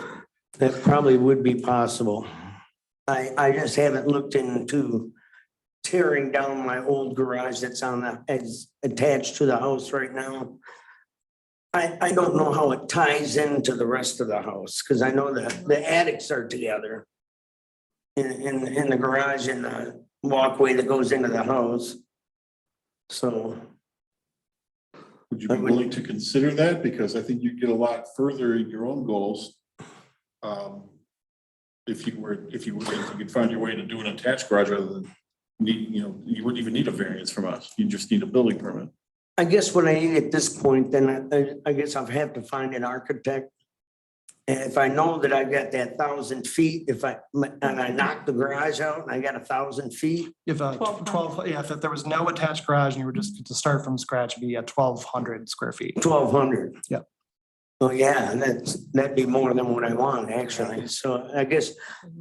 That probably would be possible. I just haven't looked into tearing down my old garage that's as attached to the house right now. I don't know how it ties into the rest of the house, because I know that the attics are together in the garage and the walkway that goes into the house. So. Would you be willing to consider that? Because I think you'd get a lot further in your own goals. If you could find your way to do an attached garage rather than you wouldn't even need a variance from us. You just need a building permit. I guess what I need at this point, then I guess I'll have to find an architect. And if I know that I got that 1,000 feet, and I knock the garage out and I got 1,000 feet. If 12, yeah, if there was no attached garage and you were just to start from scratch, it'd be at 1,200 square feet. 1,200. Yep. Oh, yeah, that'd be more than what I want, actually. So I guess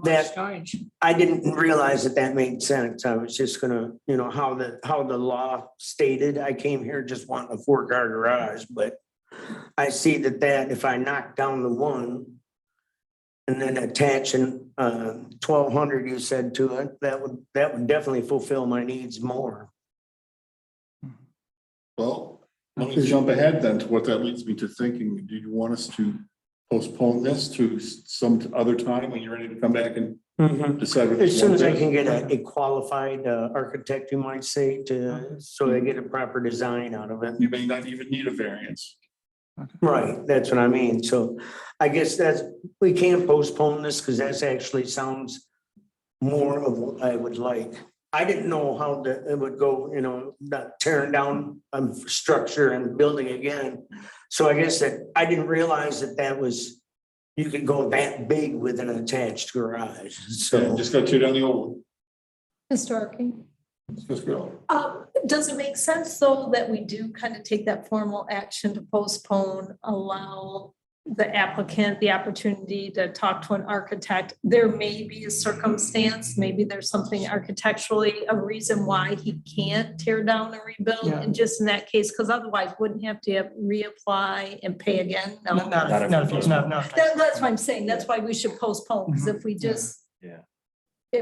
that Storage. I didn't realize that made sense. I was just gonna, how the law stated. I came here just wanting a 4-car garage, but I see that if I knock down the one and then attach 1,200, you said to it, that would definitely fulfill my needs more. Well, let me jump ahead then to what that leads me to thinking. Do you want us to postpone this to some other time when you're ready to come back and decide? As soon as I can get a qualified architect, you might say, so I get a proper design out of it. You may not even need a variance. Right, that's what I mean. So I guess we can't postpone this because that actually sounds more of what I would like. I didn't know how it would go, not tearing down structure and building again. So I guess that I didn't realize that was, you could go that big with an attached garage. So Just gotta tear down the old one. Mr. Arkin, Let's go. does it make sense though that we do kind of take that formal action to postpone, allow the applicant the opportunity to talk to an architect? There may be a circumstance, maybe there's something architecturally, a reason why he can't tear down and rebuild. Yeah. And just in that case, because otherwise wouldn't have to reapply and pay again. No. No. That's what I'm saying. That's why we should postpone, because if we just. Yeah.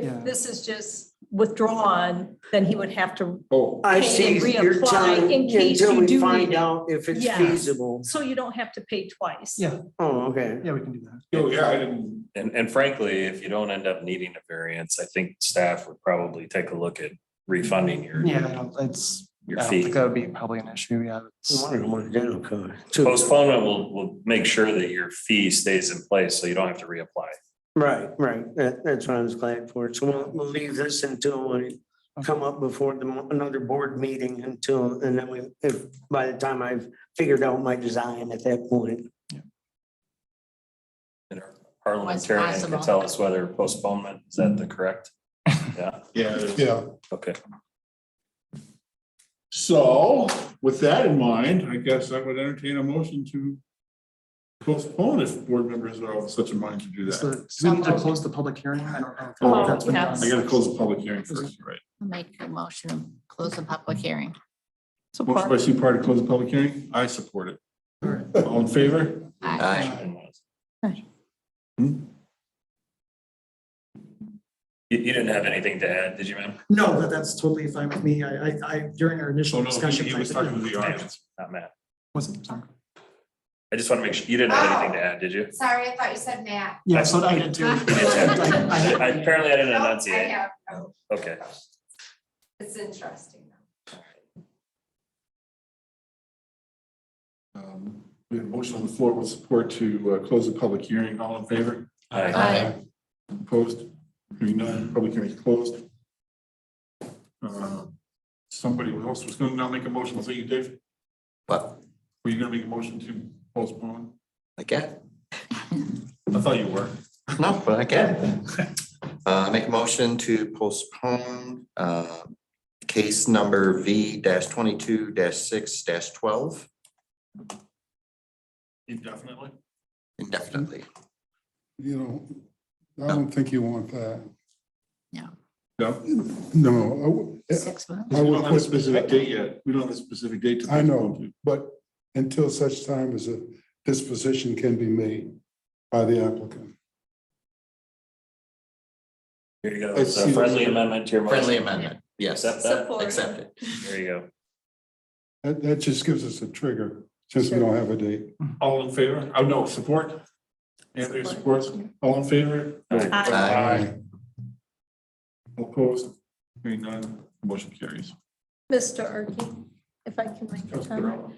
Yeah. If this is just withdrawn, then he would have to, Oh, I Pay see, and you're reapply telling, in case until you we do find need it. out if it's Yes. feasible. so you don't have to pay twice. Yeah, Oh, okay. yeah, we can do that. oh, yeah, I didn't, And frankly, if you don't end up needing a variance, I think staff would probably take a look at refunding your Yeah, I don't- it's, I your don't fee. think that would be probably an issue, yeah. I It's- wonder how much that'll cover. too. Postponement will make sure that your fee stays in place, so you don't have to reapply. Right, that's what I was glad for. So we'll leave this until we come up before another board meeting and then if by the time I've figured out my design at that point. And our parliamentarian can possible. tell us whether postponement, is that the correct? Yeah, yeah. it is. Yeah, okay. So with that in mind, I guess I would entertain a motion to postpone if board members are of such a mind to do So, that. do we need to close the public hearing? I don't know. Oh, if that's been yes. done. I gotta close the public hearing first, right? I'll make a motion to close the public hearing. Motion by Sue Parr to close the public hearing. I support it. All in favor? Aye. You didn't have anything to add, did you, ma'am? No, that's totally fine with me. I, during our Oh, initial no, discussion. he was talking to the audience. Not Matt. Was it? Sorry. I just want to make sure, you didn't have anything to add, did you? Sorry, I thought you said Matt. Yeah, so I did too. Apparently I didn't Nope, I enunciate. have, oh, Okay. it's interesting. We have a motion on the floor with support to close the public hearing. All in favor? Aye. Opposed? Hearing none, public hearing is closed. Somebody else was gonna now make a motion. Was it you, Dave? What? Were you gonna make a motion to postpone? I can. I thought you were. No, but I can. Make a motion to postpone case number V-22-6-12 Indefinitely? indefinitely. you know, I don't think you want that. No. No, 6 months. I We would don't have a put- specific date yet. We don't have a specific date to. I know, postpone to. but until such time as a disposition can be made by the applicant. Here you go. I It's see a friendly what's- amendment to your motion. Friendly amendment, yes. Accept that? Support. Accept it. There you go. That just gives us a trigger, since we don't have a date. All in favor? Oh, no, support? Anthony supports. All in favor? Aye. Opposed? Hearing none, motion carries. Mr. Argy, if I can make a comment.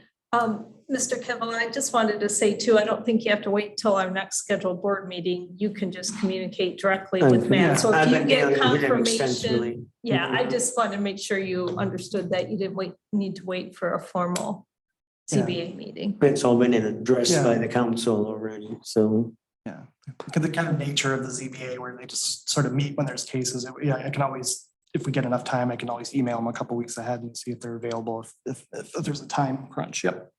Mr. Kivel, I just wanted to say too, I don't think you have to wait till our next scheduled board meeting. You can just communicate directly with Matt. So if I've you been get dealing with him confirmation, extensively. yeah, I just wanted to make sure you understood that you didn't need to wait for a formal ZBA meeting. It's all been addressed Yeah. by the council already, so. Yeah, the kind of nature of the ZBA where they just sort of meet when there's cases. Yeah, I can always, if we get enough time, I can always email them a couple weeks ahead and see if they're available, if there's a time crunch. Yep.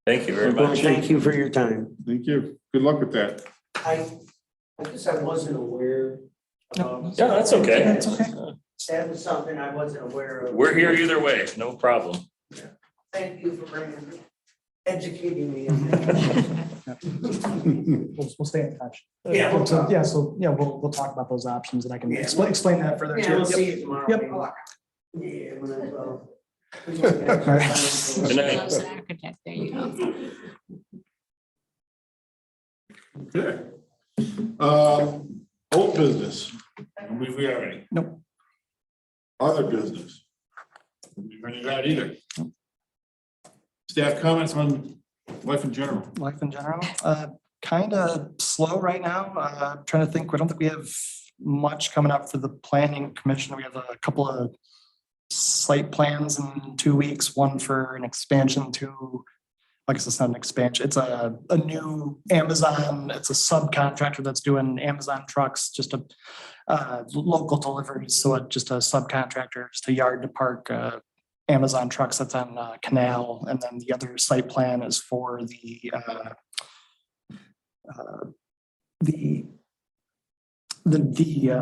Thank you very Well, much. thank you for your time. Thank you. Good luck with that. I guess I wasn't aware. No. Yeah, that's okay. That's okay. That was something I wasn't aware of. We're here either way, no problem. Thank you for educating me. on that. We'll stay in touch. Yeah, we'll talk. Yeah, so, yeah, we'll talk about those options and I can Yeah. explain that further. Yeah, we'll too. see you tomorrow. Yep. Yeah, well. Good night. Close the architect, there you go. Okay. Old business. I don't believe we have any. Nope. Other business. I don't believe any of that either. Staff comments on life in general. Life in general, kind of slow right now. Trying to think, I don't think we have much coming up for the planning commission. We have a couple of site plans in 2 weeks, one for an expansion to, I guess it's not an expansion, it's a new Amazon, it's a subcontractor that's doing Amazon trucks, just a local deliveries, so just a subcontractor, just a yard to park Amazon trucks that's on Canal, and then the other site plan is for the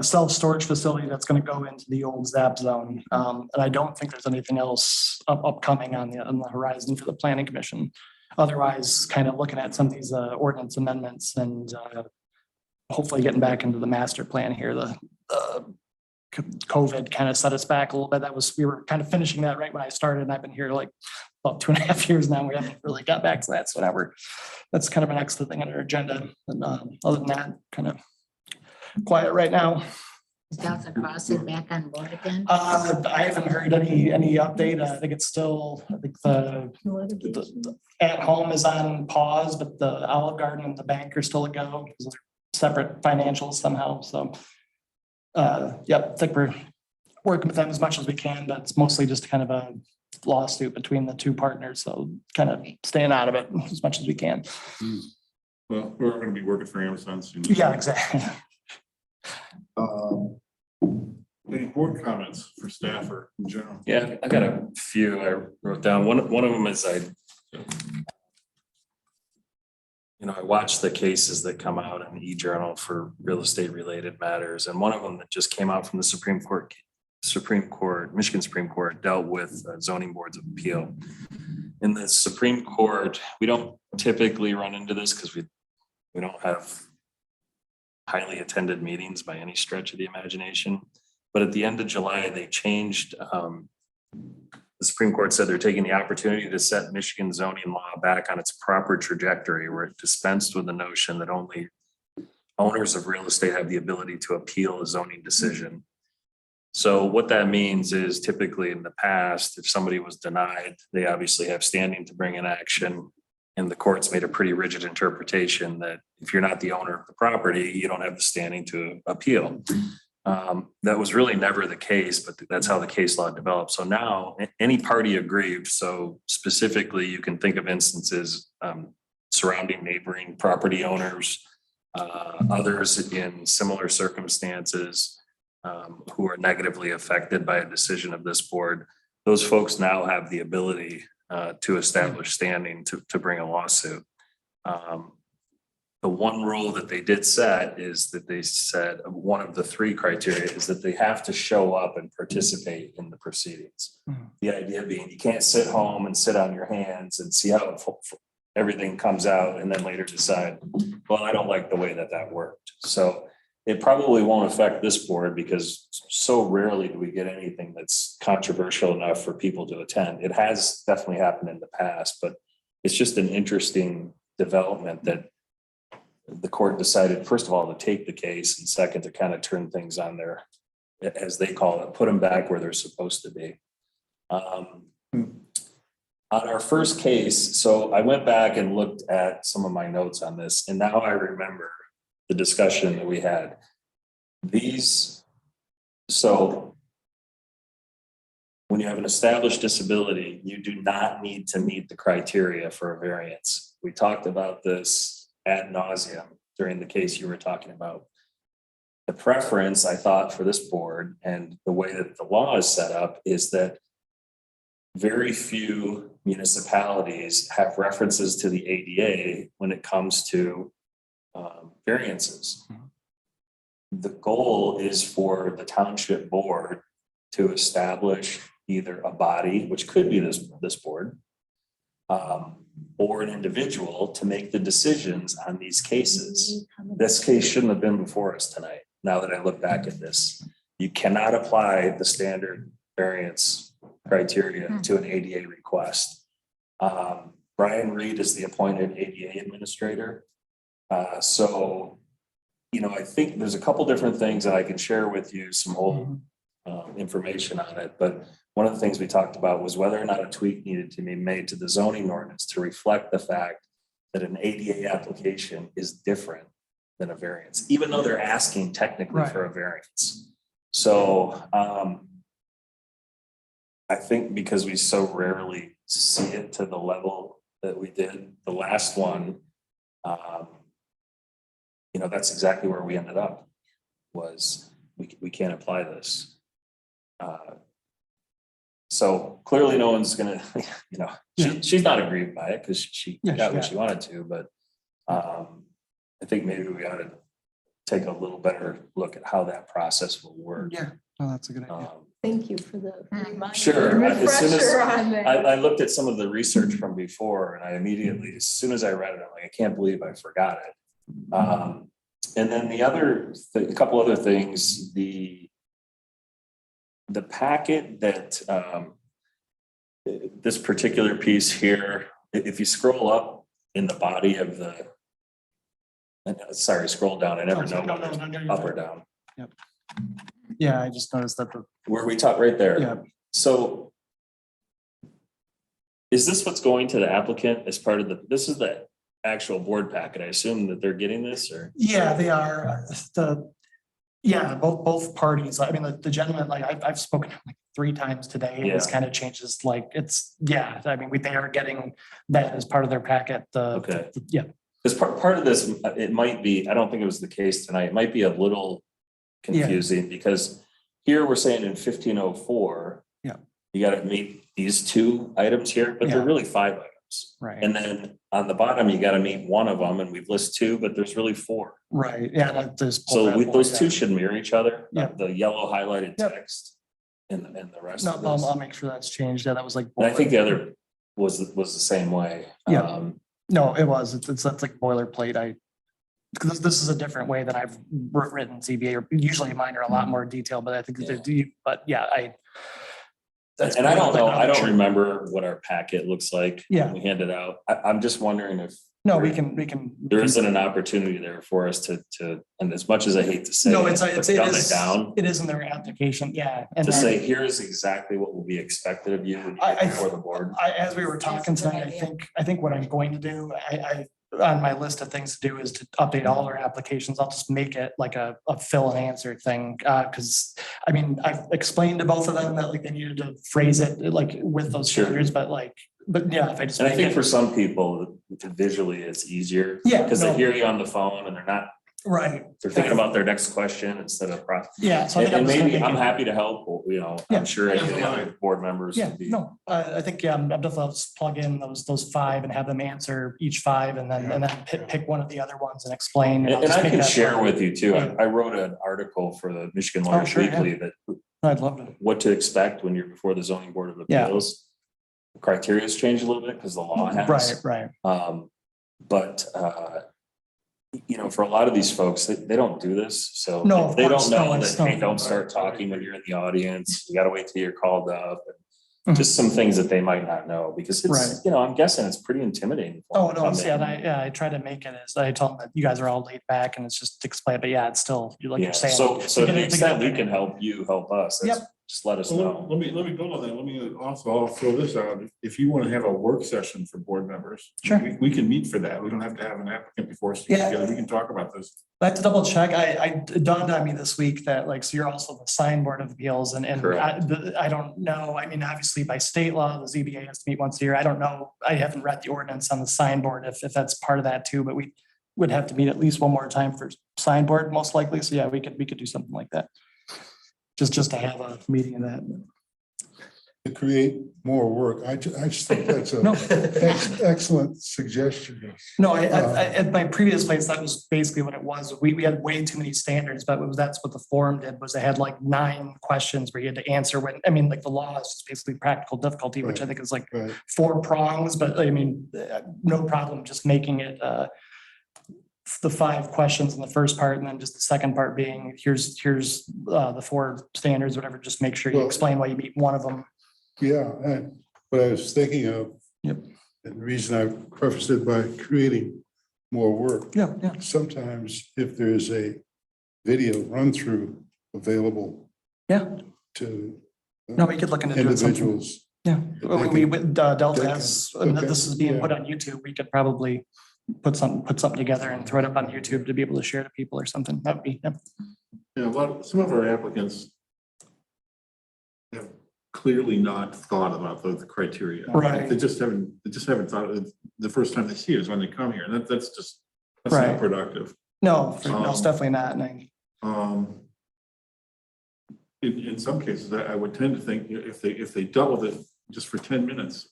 self-storage facility that's going to go into the old ZAP zone. And I don't think there's anything else upcoming on the horizon for the planning commission. otherwise kind of looking at some of these ordinance amendments and hopefully getting back into the master plan here. The COVID kind of set us back a little bit. We were kind of finishing that right when I started, and I've been here like about 2.5 years now. We haven't really got back to that. So that's kind of an extra thing on our agenda. And other than that, kind of quiet right now. Is Delta Crossing back on board again? I haven't heard any update. I think it's still, I think the at home is on pause, but the Olive Garden and the bank are still a go because they're separate financials somehow. So yep, I think we're working with them as much as we can, but it's mostly just kind of a lawsuit between the two partners. So kind of staying out of it as much as we can. Well, we're going to be working for Amazon soon. Yeah, exactly. Any board comments for staff or in general? Yeah, I got a few I wrote down. One of them is I watch the cases that come out in the e-journal for real estate related matters. And one of them that just came out from the Michigan Supreme Court dealt with zoning boards of appeal. In the Supreme Court, we don't typically run into this because we don't have highly attended meetings by any stretch of the imagination. But at the end of July, they changed, the Supreme Court said they're taking the opportunity to set Michigan zoning law back on its proper trajectory, where it dispensed with the notion that only owners of real estate have the ability to appeal a zoning decision. So what that means is typically in the past, if somebody was denied, they obviously have standing to bring an action. And the courts made a pretty rigid interpretation that if you're not the owner of the property, you don't have the standing to appeal. That was really never the case, but that's how the case law developed. So now any party aggrieved. So specifically, you can think of instances surrounding neighboring property owners, others in similar circumstances who are negatively affected by a decision of this board. Those folks now have the ability to establish standing to bring a lawsuit. The one rule that they did set is that they said one of the three criteria is that they have to show up and participate in the proceedings. The idea being you can't sit home and sit on your hands and see how everything comes out and then later decide, well, I don't like the way that worked. So it probably won't affect this board because so rarely do we get anything that's controversial enough for people to attend. It has definitely happened in the past, but it's just an interesting development that the court decided, first of all, to take the case, and second, to kind of turn things on their, as they call it, put them back where they're supposed to be. On our first case, so I went back and looked at some of my notes on this, and now I remember the discussion that we had. So when you have an established disability, you do not need to meet the criteria for a variance. We talked about this ad nauseum during the case you were talking about. The preference, I thought, for this board and the way that the law is set up is that very few municipalities have references to the ADA when it comes to variances. The goal is for the township board to establish either a body, which could be this board, or an individual to make the decisions on these cases. This case shouldn't have been before us tonight. Now that I look back at this, you cannot apply the standard variance criteria to an ADA request. Brian Reed is the appointed ADA administrator. So, I think there's a couple different things that I can share with you, some old information on it, but one of the things we talked about was whether or not a tweak needed to be made to the zoning ordinance to reflect the fact that an ADA application is different than a variance, even though they're asking technically for a variance. So I think because we so rarely see it to the level that we did, the last one, that's exactly where we ended up, was we can't apply this. So clearly no one's gonna, she's not aggrieved by it because she got what she wanted to, but I think maybe we ought to take a little better look at how that process will work. Yeah, no, that's a good idea. Thank you for the reminder. Sure. As soon as Refresher on that. I looked at some of the research from before and I immediately, as soon as I read it, I'm like, I can't believe I forgot it. And then a couple other things, the packet that, this particular piece here, if you scroll up in the body of scroll down, I never know whether it's up or down. Yeah, I just noticed that Where we talk right there. Yeah. So is this what's going to the applicant as part of this is the actual board packet? I assume that they're getting this or? Yeah, they are both parties. I mean, the gentleman, like I've spoken to him like 3 times today. And this Yeah. kind of changes, like I mean, they are getting that as part of their packet. Okay. Yeah. Because part of this, it might be, I don't think it was the case tonight. It might be a little confusing because here we're saying in 1504. Yeah. You got to meet these 2 items here, but they're Yeah. really 5 items. Right. And then on the bottom, you got to meet one of them and we've listed 2, but there's really 4. Right. Yeah. That does. So those 2 should mirror each other. Yeah. The yellow highlighted Yep. text and the rest No, of I'll this. make sure that's changed. Yeah, that was like. And I think the other was the same way. Yeah. No, it was. That's like boilerplate. Because this is a different way that I've written ZBA. Or usually mine are a lot more detailed, but I think that they do. But yeah, And I don't know, I don't remember what our packet looks like. Yeah. when we hand it out. I'm just wondering if No, we can. there isn't an opportunity there for us to, and as much as I hate to say. No, it, it dumb is. it down It is in their application. Yeah. And to then say, here is exactly what will be expected of you when you I- get before the board. as we were talking tonight, I think what I'm going to do, on my list of things to do is to update all our applications. I'll just make it like a fill and answer thing. Cause I mean, I've explained to both of them that like they needed to phrase it like with those Sure. figures, but yeah, if I just. And I make think it- for some people, visually it's easier. Yeah, Because they no. hear you on the phone and Right. they're thinking about their next question instead of. Yeah. So I think And I'm just gonna maybe make I'm it- happy to help, Yeah. I'm sure any of the other board members Yeah, would be. no, I think, I'm definitely I'll just plug in those 5 and have them answer each 5 and then pick one of the other ones and explain. I'll And just I make can that share part. with you too. Yeah. I wrote an article for the Michigan Lawyers sure, yeah. Weekly that I'd love to. what to expect when you're before the zoning board of Yeah. appeals. The criteria has changed a little bit because the law has. Right. But for a lot of these folks, they don't do this. So No, of they course, don't no, know it's that, hey, no- don't start talking when you're in the audience. You got to wait till you're called up. Mhm. Just some things that they might not know because it's, Right. I'm guessing it's pretty intimidating. for Oh, them to no, come see, in. and I try to make it as I told them that you guys are all laid back and it's just explain, but yeah, it's still, like Yeah, you're saying. so to to get the it extent we together. can help you, help us, Yep. just let us So know. let me build on that. Let me also, I'll throw this out. If you want to have a work session for board members. Sure. We can meet for that. We don't have to have an applicant before us to get Yeah. together. We can talk about this. I have to double check. It dawned on me this week that so you're also the sign board of appeals and Correct. I don't know. I mean, obviously by state law, the ZBA has to meet once a year. I don't know. I haven't read the ordinance on the sign board if that's part of that too, but we would have to meet at least one more time for sign board most likely. So yeah, we could do something like that. Just to have a meeting of that. To create more work. I just think that's No. excellent suggestion. No, at my previous place, that was basically what it was. We had way too many standards, but that's what the forum did was they had like 9 questions where you had to answer the law is just basically practical difficulty, which I think is like Right. 4 prongs, but I mean, no problem just making it the 5 questions in the first part and then just the second part being here's the 4 standards, whatever, just make sure you Well- explain why you meet one of them. Yeah, and what I was thinking of. Yep. And the reason I prefaced it by creating more work. Yeah. Sometimes if there's a video run through available Yeah. to No, we could look into doing something. individuals. Yeah, They Delta they has, can- and okay, this is being yeah. put on YouTube, we could probably put something together and throw it up on YouTube to be able to share to people or something. That'd be, yeah. Some of our applicants have clearly not thought about the criteria. Right. They just haven't thought of it. The first time they see it is when they come here. And that's Right. not productive. No, it's definitely not. And In some cases, I would tend to think if they dealt with it just for 10 minutes.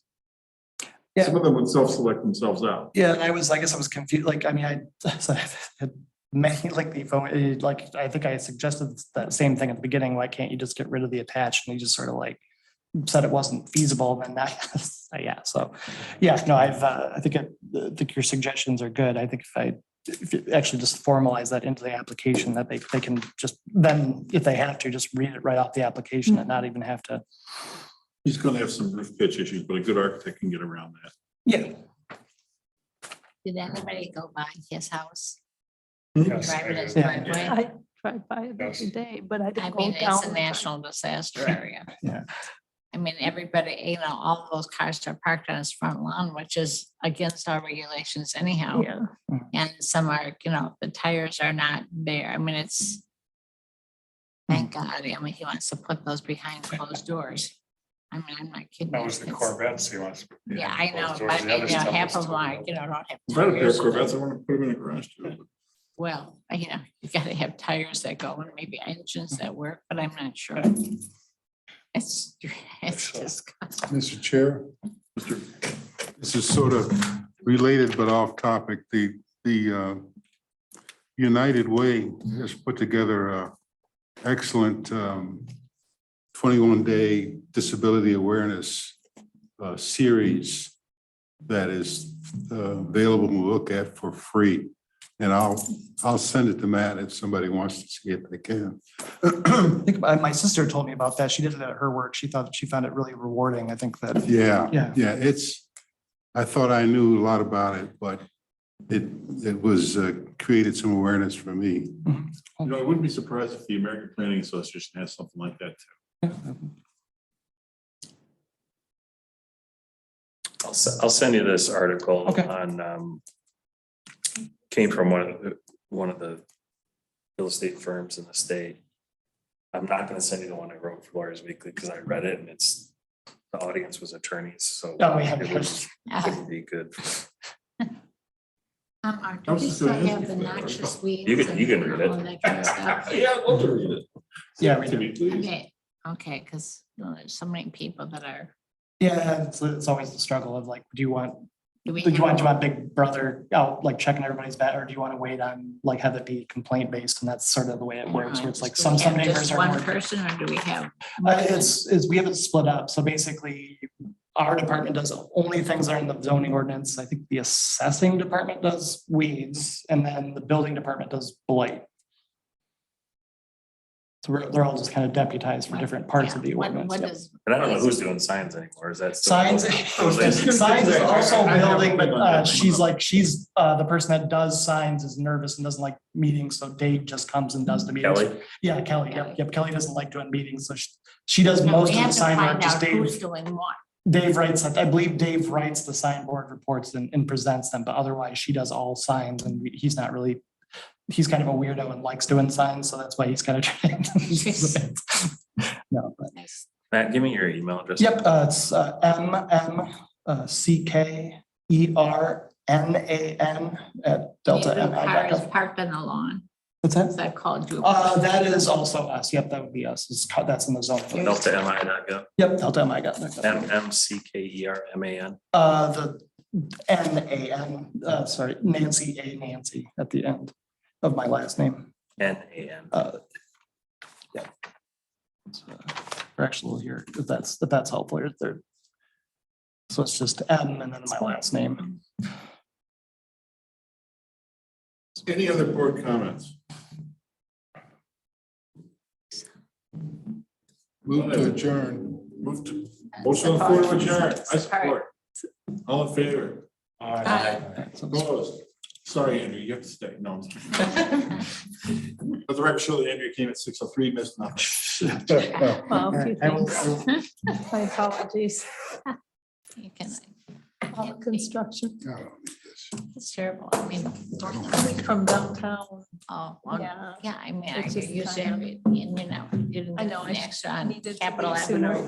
Yeah. Some of them would self-select themselves out. Yeah, and I guess I was confused. Like, I mean, I had many lengthy phone, like, I think I suggested that same thing at the beginning, why can't you just get rid of the attached? And he just sort of like said it wasn't feasible, and then that, yeah, so, yeah, no, I think your suggestions are good. I think if you actually just formalize that into the application, that they can just, then if they have to, just read it right off the application and not even have to. He's gonna have some roof pitch issues, but a good architect can get around that. Yeah. Did anybody go by his house? Yes, Drive it as Yeah. driveway? I drive by it every day, but I I didn't go mean, down. it's a national disaster area. Yeah. I mean, everybody, all of those cars are parked on his front lawn, which is against our regulations anyhow. Yeah, And some are, the tires are not there. I mean, thank God. I mean, he wants to put those behind closed doors. I mean, I'm not kidding. That was the It's- Corvettes he wants. Yeah, I know. Closed But doors. I The mean, other stuff half is of them are, still- don't have If I had a pair of tires. Corvettes, I want to put them in a garage too. Well, you gotta have tires that go and maybe engines that work, but I'm not sure. It's disgusting. Mr. Chair, Mr. this is sort of related but off topic. The United Way has put together a excellent 21-day disability awareness series that is available to look at for free. And I'll send it to Matt if somebody wants to see it, they can. I think my sister told me about that. She did it at her work. She found it really rewarding. I think that. Yeah, Yeah. yeah, I thought I knew a lot about it, but it was created some awareness for me. You know, I wouldn't be surprised if the American Planning Association has something like that too. I'll send you this article Okay. on, came from one of the real estate firms in the state. I'm not gonna send you the one I wrote for Lawyers Weekly because I read it and the audience was attorneys, so Oh, yeah. it wouldn't be good. Do we still have the noxious weeds? You can and read it. all that kind of stuff? Yeah, I'd love to read it. Yeah, we To me, please. Okay, because there's so many people that are. Yeah, it's always the struggle of like, do you want Do we Do you have- want Big Brother out like checking everybody's back, or do you want to wait on like have it be complaint based? And that's sort of the way it works, where it's like Do we some have neighbors just are. one more- person, or do we have? We have it split up. So basically, our department does only things that are in the zoning ordinance. I think the assessing department does weeds, and then the building department does blight. So they're all just kind of deputized for different parts of the ordinance. What Yep. does? And I don't know who's doing signs anymore. Is that? still- Signs, signs is also I have building, but a comment. she's the person that does signs is nervous and doesn't like meetings, so Dave just comes and does the meetings. Kelly? Yeah, Kelly, yep, Kelly doesn't like doing meetings, so she does most We of have the to sign work, find just out who's Dave. doing what. Dave writes, I believe Dave writes the signboard reports and presents them, but otherwise she does all signs, and he's not really, he's kind of a weirdo and likes doing signs, so that's why he's kind of trying. No, but, Nice. Matt, give me your email address. yep, it's MMCKERNAN at Delta Your car is MI. parked on the lawn. What's Is that? that called you? That is also us. Yep, that would be us. That's in the zone. DeltaMI.gov. Yep, Delta MI got that. MMCKERMAN. The NAN, sorry, Nancy A. Nancy at the end of my last name. NAN. Yeah. Or actually here, if that's helpful, right there. So it's just M and then my last name. Any other board comments? Move to adjourn. Move to, motion on the floor to adjourn. I support. All in favor? Opposed? Sorry, Andrew, you have to stay. No. I'm kidding. But the record show that Andrew came at 6:03, missed nothing. well, a few I will- things. My apologies. You can, All construction it's terrible. I mean, coming from downtown. oh, well, Yeah. yeah, I mean, I It's just used to kind have it, and you didn't I know, get an I extra on needed to Capitol be sooner. Avenue.